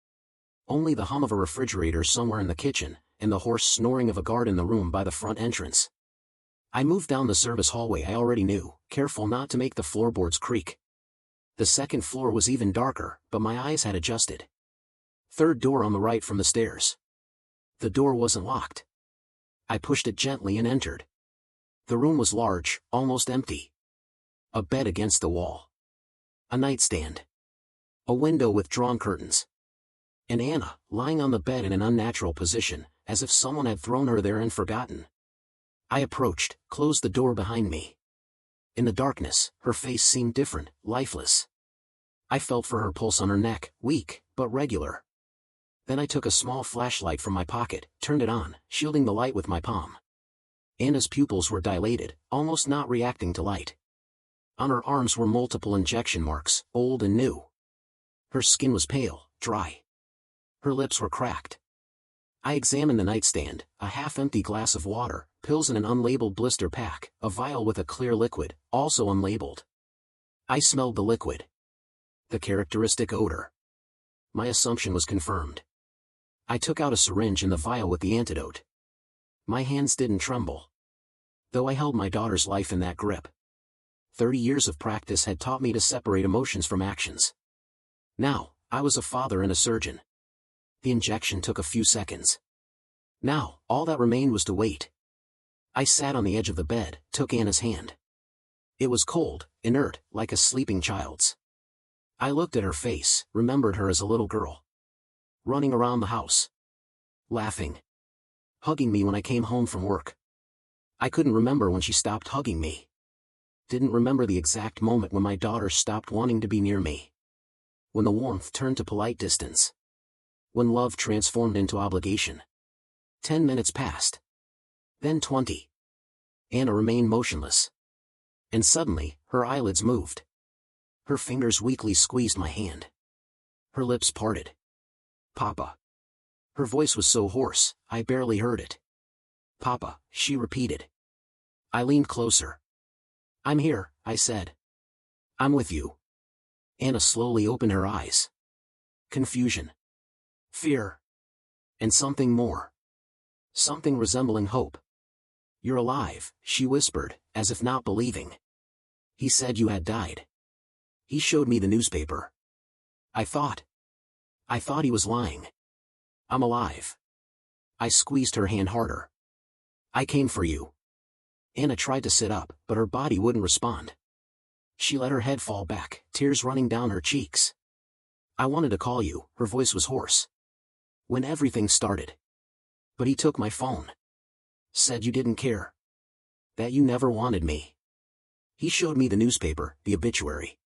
Only the hum of a refrigerator somewhere in the kitchen, and the hoarse snoring of a guard in the room by the front entrance. I moved down the service hallway I already knew, careful not to make the floorboards creak. The 2nd floor was even darker, but my eyes had adjusted. 3rd door on the right from the stairs. The door wasn't locked. I pushed it gently and entered. The room was large, almost empty. A bed against the wall. A nightstand. A window with drawn curtains. And Anna, lying on the bed in an unnatural position, as if someone had thrown her there and forgotten. I approached, closed the door behind me. In the darkness, her face seemed different, lifeless. I felt for her pulse on her neck, weak, but regular. Then I took a small flashlight from my pocket, turned it on, shielding the light with my palm. Anna's pupils were dilated, almost not reacting to light. On her arms were multiple injection marks, old and new. Her skin was pale, dry. Her lips were cracked. I examined the nightstand, a half-empty glass of water, pills in an unlabeled blister pack, a vial with a clear liquid, also unlabeled. I smelled the liquid. The characteristic odor. My assumption was confirmed. I took out a syringe and the vial with the antidote. My hands didn't tremble. Though I held my daughter's life in that grip. 30 years of practice had taught me to separate emotions from actions. Now, I was a father and a surgeon. The injection took a few seconds. Now, all that remained was to wait. I sat on the edge of the bed, took Anna's hand. It was cold, inert, like a sleeping child's. I looked at her face, remembered her as a little girl. Running around the house. Laughing. Hugging me when I came home from work. I couldn't remember when she stopped hugging me. Didn't remember the exact moment when my daughter stopped wanting to be near me. When the warmth turned to polite distance. When love transformed into obligation. 10 minutes passed. Then 20. Anna remained motionless. And suddenly, her eyelids moved. Her fingers weakly squeezed my hand. Her lips parted. Papa. Her voice was so hoarse, I barely heard it. Papa, she repeated. I leaned closer. I'm here, I said. I'm with you. Anna slowly opened her eyes. Confusion. Fear. And something more. Something resembling hope. You're alive, she whispered, as if not believing. He said you had died. He showed me the newspaper. I thought he was lying. I'm alive. I squeezed her hand harder. I came for you. Anna tried to sit up, but her body wouldn't respond. She let her head fall back, tears running down her cheeks. I wanted to call you, her voice was hoarse. When everything started. But he took my phone. Said you didn't care. That you never wanted me. He showed me the newspaper, the obituary.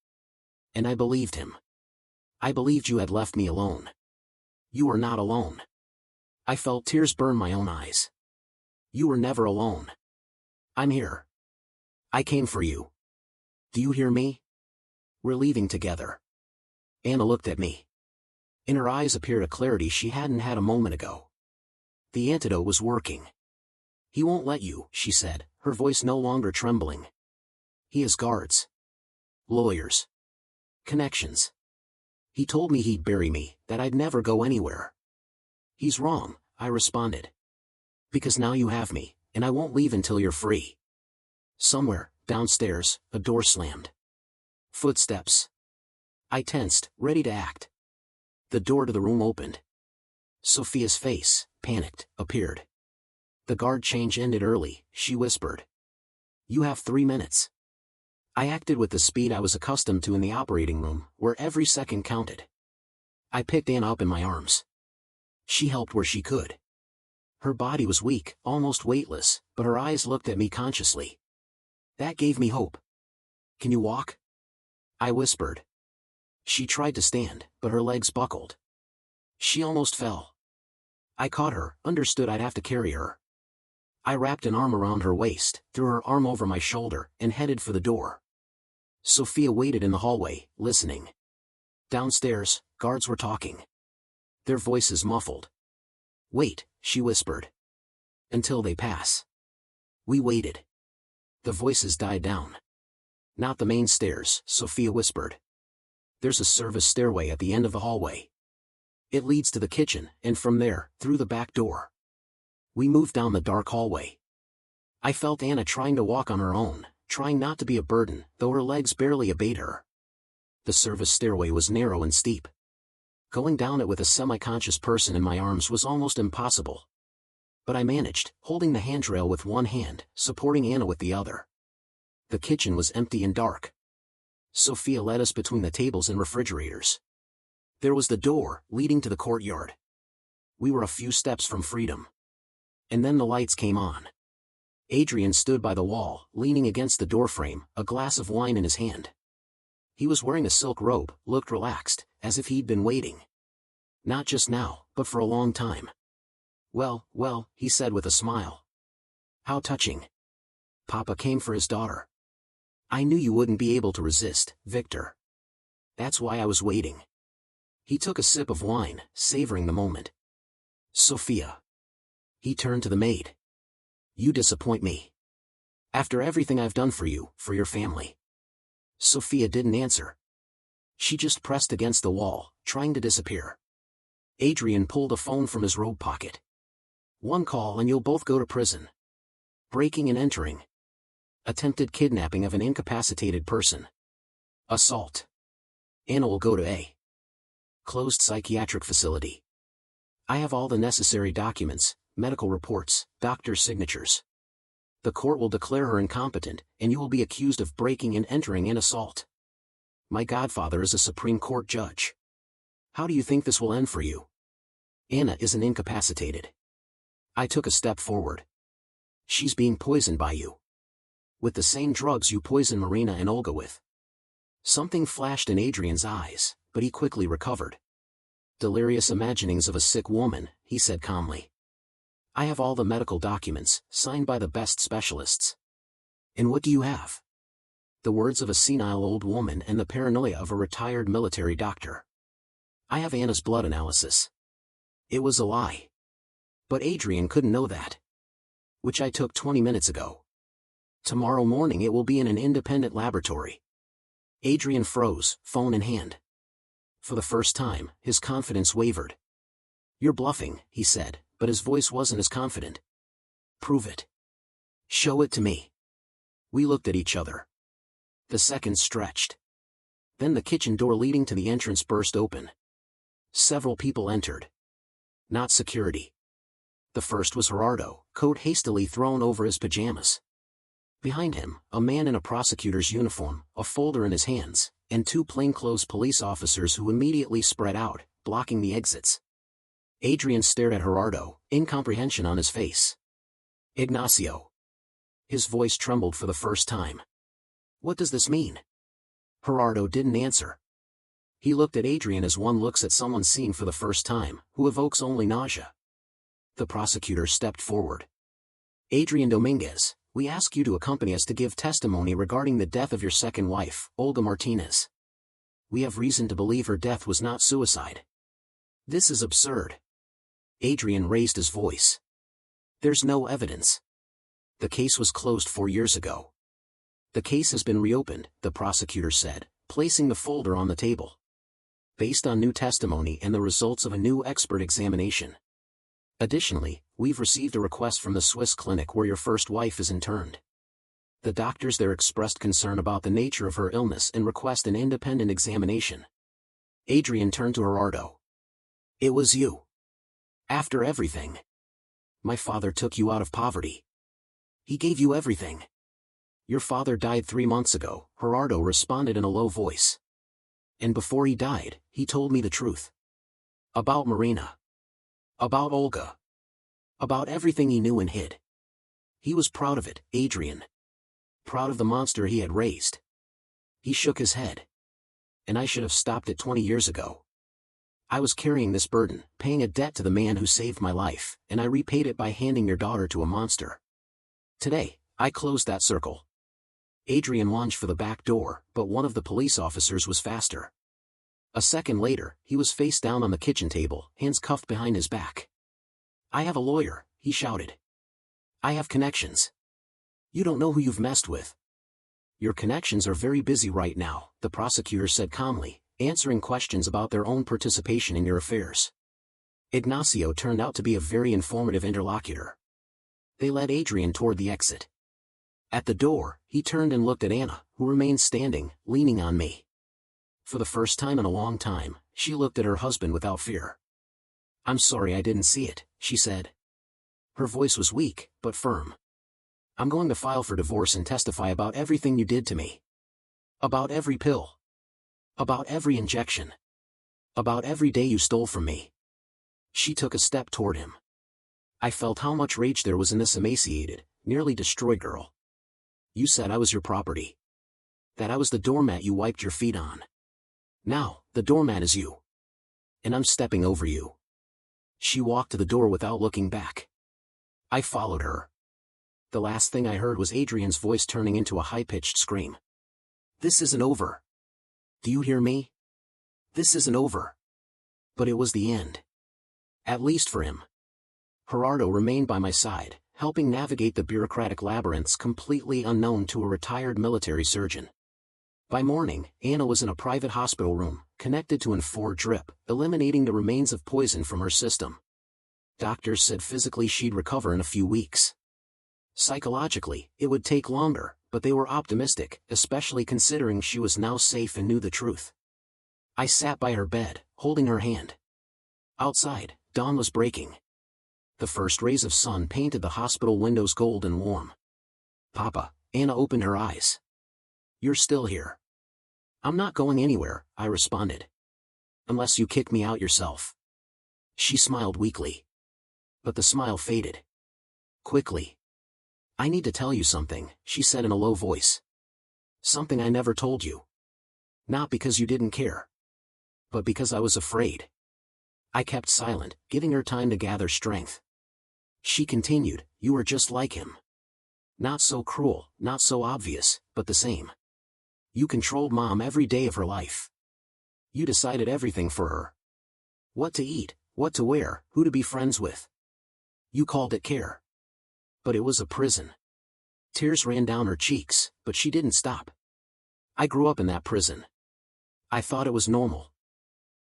And I believed him. I believed you had left me alone. You were not alone. I felt tears burn my own eyes. You were never alone. I'm here. I came for you. Do you hear me? We're leaving together. Anna looked at me. In her eyes appeared a clarity she hadn't had a moment ago. The antidote was working. He won't let you, she said, her voice no longer trembling. He has guards. Lawyers. Connections. He told me he'd bury me, that I'd never go anywhere. He's wrong, I responded. Because now you have me, and I won't leave until you're free. Somewhere, downstairs, a door slammed. Footsteps. I tensed, ready to act. The door to the room opened. Sophia's face, panicked, appeared. The guard change ended early, she whispered. You have 3 minutes. I acted with the speed I was accustomed to in the operating room, where every second counted. I picked Anna up in my arms. She helped where she could. Her body was weak, almost weightless, but her eyes looked at me consciously. That gave me hope. Can you walk? I whispered. She tried to stand, but her legs buckled. She almost fell. I caught her, understood I'd have to carry her. I wrapped an arm around her waist, threw her arm over my shoulder, and headed for the door. Sophia waited in the hallway, listening. Downstairs, guards were talking. Their voices muffled. Wait, she whispered. Until they pass. We waited. The voices died down. Not the main stairs, Sophia whispered. There's a service stairway at the end of the hallway. It leads to the kitchen, and from there, through the back door. We moved down the dark hallway. I felt Anna trying to walk on her own, trying not to be a burden, though her legs barely obeyed her. The service stairway was narrow and steep. Going down it with a semi-conscious person in my arms was almost impossible. But I managed, holding the handrail with one hand, supporting Anna with the other. The kitchen was empty and dark. Sophia led us between the tables and refrigerators. There was the door, leading to the courtyard. We were a few steps from freedom. And then the lights came on. Adrian stood by the wall, leaning against the doorframe, a glass of wine in his hand. He was wearing a silk robe, looked relaxed, as if he'd been waiting. Not just now, but for a long time. Well, he said with a smile. How touching. Papa came for his daughter. I knew you wouldn't be able to resist, Victor. That's why I was waiting. He took a sip of wine, savoring the moment. Sophia. He turned to the maid. You disappoint me. After everything I've done for you, for your family. Sophia didn't answer. She just pressed against the wall, trying to disappear. Adrian pulled a phone from his robe pocket. One call and you'll both go to prison. Breaking and entering. Attempted kidnapping of an incapacitated person. Assault. Anna will go to a closed psychiatric facility. I have all the necessary documents, medical reports, doctor's signatures. The court will declare her incompetent, and you will be accused of breaking and entering and assault. My godfather is a Supreme Court judge. How do you think this will end for you? Anna isn't incapacitated. I took a step forward. She's being poisoned by you. With the same drugs you poisoned Marina and Olga with. Something flashed in Adrian's eyes, but he quickly recovered. Delirious imaginings of a sick woman, he said calmly. I have all the medical documents, signed by the best specialists. And what do you have? The words of a senile old woman and the paranoia of a retired military doctor. I have Anna's blood analysis. It was a lie. But Adrian couldn't know that. Which I took 20 minutes ago. Tomorrow morning it will be in an independent laboratory. Adrian froze, phone in hand. For the first time, his confidence wavered. You're bluffing, he said, but his voice wasn't as confident. Prove it. Show it to me. We looked at each other. The seconds stretched. Then the kitchen door leading to the entrance burst open. Several people entered. Not security. The first was Gerardo, coat hastily thrown over his pajamas. Behind him, a man in a prosecutor's uniform, a folder in his hands, and two plainclothes police officers who immediately spread out, blocking the exits. Adrian stared at Gerardo, incomprehension on his face. Ignacio. His voice trembled for the first time. What does this mean? Gerardo didn't answer. He looked at Adrian as one looks at someone seen for the first time, who evokes only nausea. The prosecutor stepped forward. Adrian Dominguez, we ask you to accompany us to give testimony regarding the death of your second wife, Olga Martinez. We have reason to believe her death was not suicide. This is absurd. Adrian raised his voice. There's no evidence. The case was closed 4 years ago. The case has been reopened, the prosecutor said, placing the folder on the table. Based on new testimony and the results of a new expert examination. Additionally, we've received a request from the Swiss clinic where your first wife is interned. The doctors there expressed concern about the nature of her illness and request an independent examination. Adrian turned to Gerardo. It was you. After everything. My father took you out of poverty. He gave you everything. Your father died 3 months ago, Gerardo responded in a low voice. And before he died, he told me the truth. About Marina. About Olga. About everything he knew and hid. He was proud of it, Adrian. Proud of the monster he had raised. He shook his head. And I should have stopped it 20 years ago. I was carrying this burden, paying a debt to the man who saved my life, and I repaid it by handing your daughter to a monster. Today, I closed that circle. Adrian lunged for the back door, but one of the police officers was faster. A second later, he was face down on the kitchen table, hands cuffed behind his back. I have a lawyer, he shouted. I have connections. You don't know who you've messed with. Your connections are very busy right now, the prosecutor said calmly, answering questions about their own participation in your affairs. Ignacio turned out to be a very informative interlocutor. They led Adrian toward the exit. At the door, he turned and looked at Anna, who remained standing, leaning on me. For the first time in a long time, she looked at her husband without fear. I'm sorry I didn't see it, she said. Her voice was weak, but firm. I'm going to file for divorce and testify about everything you did to me. About every pill. About every injection. About every day you stole from me. She took a step toward him. I felt how much rage there was in this emaciated, nearly destroyed girl. You said I was your property. That I was the doormat you wiped your feet on. Now, the doormat is you. And I'm stepping over you. She walked to the door without looking back. I followed her. The last thing I heard was Adrian's voice turning into a high-pitched scream. This isn't over. Do you hear me? This isn't over. But it was the end. At least for him. Gerardo remained by my side, helping navigate the bureaucratic labyrinths completely unknown to a retired military surgeon. By morning, Anna was in a private hospital room, connected to an IV drip, eliminating the remains of poison from her system. Doctors said physically she'd recover in a few weeks. Psychologically, it would take longer, but they were optimistic, especially considering she was now safe and knew the truth. I sat by her bed, holding her hand. Outside, dawn was breaking. The first rays of sun painted the hospital windows gold and warm. Papa, Anna opened her eyes. You're still here. I'm not going anywhere, I responded. Unless you kick me out yourself. She smiled weakly. But the smile faded. Quickly. I need to tell you something, she said in a low voice. Something I never told you. Not because you didn't care. But because I was afraid. I kept silent, giving her time to gather strength. She continued, you were just like him. Not so cruel, not so obvious, but the same. You controlled Mom every day of her life. You decided everything for her. What to eat, what to wear, who to be friends with. You called it care. But it was a prison. Tears ran down her cheeks, but she didn't stop. I grew up in that prison. I thought it was normal.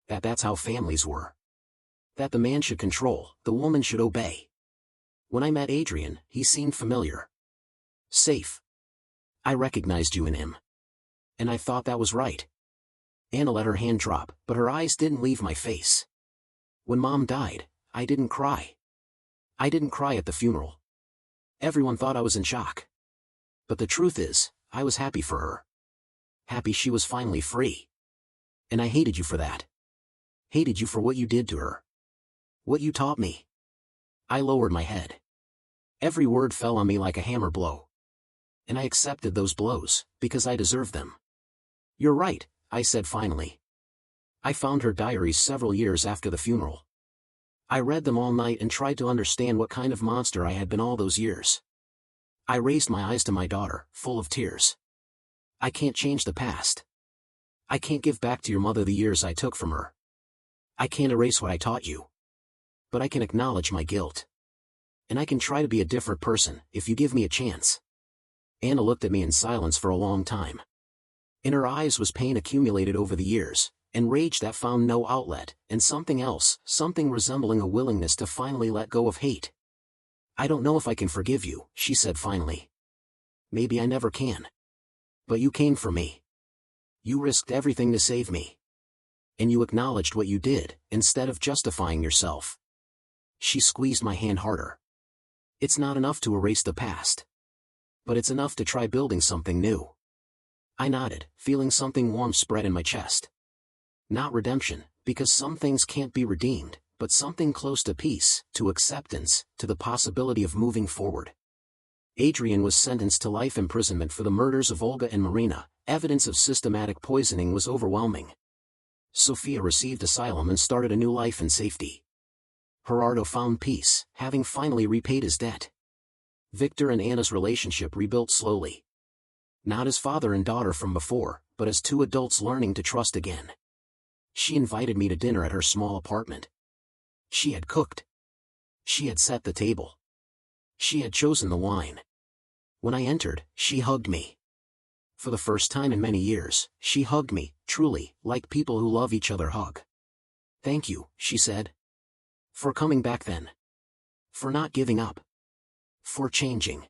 That's how families were. That the man should control, the woman should obey. When I met Adrian, he seemed familiar. Safe. I recognized you in him. And I thought that was right. Anna let her hand drop, but her eyes didn't leave my face. When Mom died, I didn't cry. I didn't cry at the funeral. Everyone thought I was in shock. But the truth is, I was happy for her. Happy she was finally free. And I hated you for that. Hated you for what you did to her. What you taught me. I lowered my head. Every word fell on me like a hammer blow. And I accepted those blows, because I deserved them. You're right, I said finally. I found her diaries several years after the funeral. I read them all night and tried to understand what kind of monster I had been all those years. I raised my eyes to my daughter, full of tears. I can't change the past. I can't give back to your mother the years I took from her. I can't erase what I taught you. But I can acknowledge my guilt. And I can try to be a different person, if you give me a chance. Anna looked at me in silence for a long time. In her eyes was pain accumulated over the years, and rage that found no outlet, and something else, something resembling a willingness to finally let go of hate. I don't know if I can forgive you, she said finally. Maybe I never can. But you came for me. You risked everything to save me. And you acknowledged what you did, instead of justifying yourself. She squeezed my hand harder. It's not enough to erase the past. But it's enough to try building something new. I nodded, feeling something warm spread in my chest. Not redemption, because some things can't be redeemed, but something close to peace, to acceptance, to the possibility of moving forward. Adrian was sentenced to life imprisonment for the murders of Olga and Marina. Evidence of systematic poisoning was overwhelming. Sophia received asylum and started a new life in safety. Gerardo found peace, having finally repaid his debt. Victor and Anna's relationship rebuilt slowly. Not as father and daughter from before, but as two adults learning to trust again. She invited me to dinner at her small apartment. She had cooked. She had set the table. She had chosen the wine. When I entered, she hugged me. For the first time in many years, she hugged me, truly, like people who love each other hug. Thank you, she said. For coming back then. For not giving up. For changing.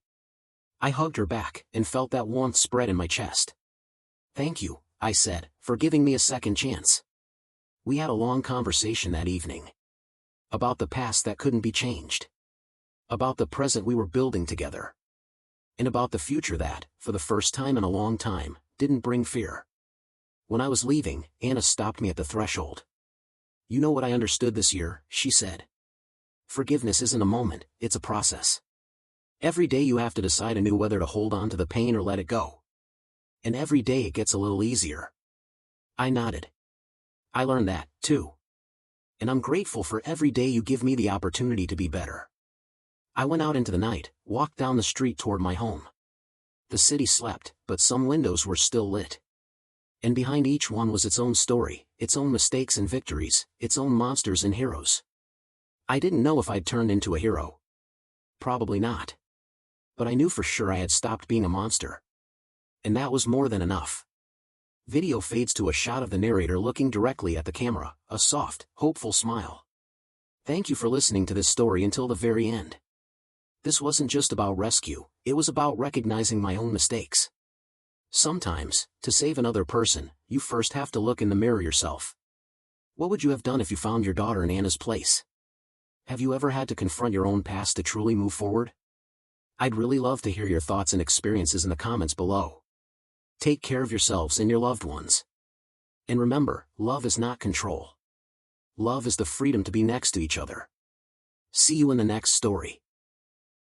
I hugged her back, and felt that warmth spread in my chest. Thank you, I said, for giving me a second chance. We had a long conversation that evening. About the past that couldn't be changed. about the present we were building together, and about the future that, for the first time in a long time, didn't bring fear. When I was leaving, Anna stopped me at the threshold. "You know what I understood this year," she said. "Forgiveness isn't a moment, it's a process. Every day you have to decide anew whether to hold on to the pain or let it go. And every day it gets a little easier." I nodded. "I learned that, too. And I'm grateful for every day you give me the opportunity to be better." I went out into the night, walked down the street toward my home. The city slept, but some windows were still lit. And behind each one was its own story, its own mistakes and victories, its own monsters and heroes. I didn't know if I'd turned into a hero. Probably not. But I knew for sure I had stopped being a monster. And that was more than enough. Video fades to a shot of the narrator looking directly at the camera, a soft, hopeful smile. Thank you for listening to this story until the very end. This wasn't just about rescue, it was about recognizing my own mistakes. Sometimes, to save another person, you first have to look in the mirror yourself. What would you have done if you found your daughter in Anna's place? Have you ever had to confront your own past to truly move forward? I'd really love to hear your thoughts and experiences in the comments below. Take care of yourselves and your loved ones. And remember, love is not control. Love is the freedom to be next to each other. See you in the next story.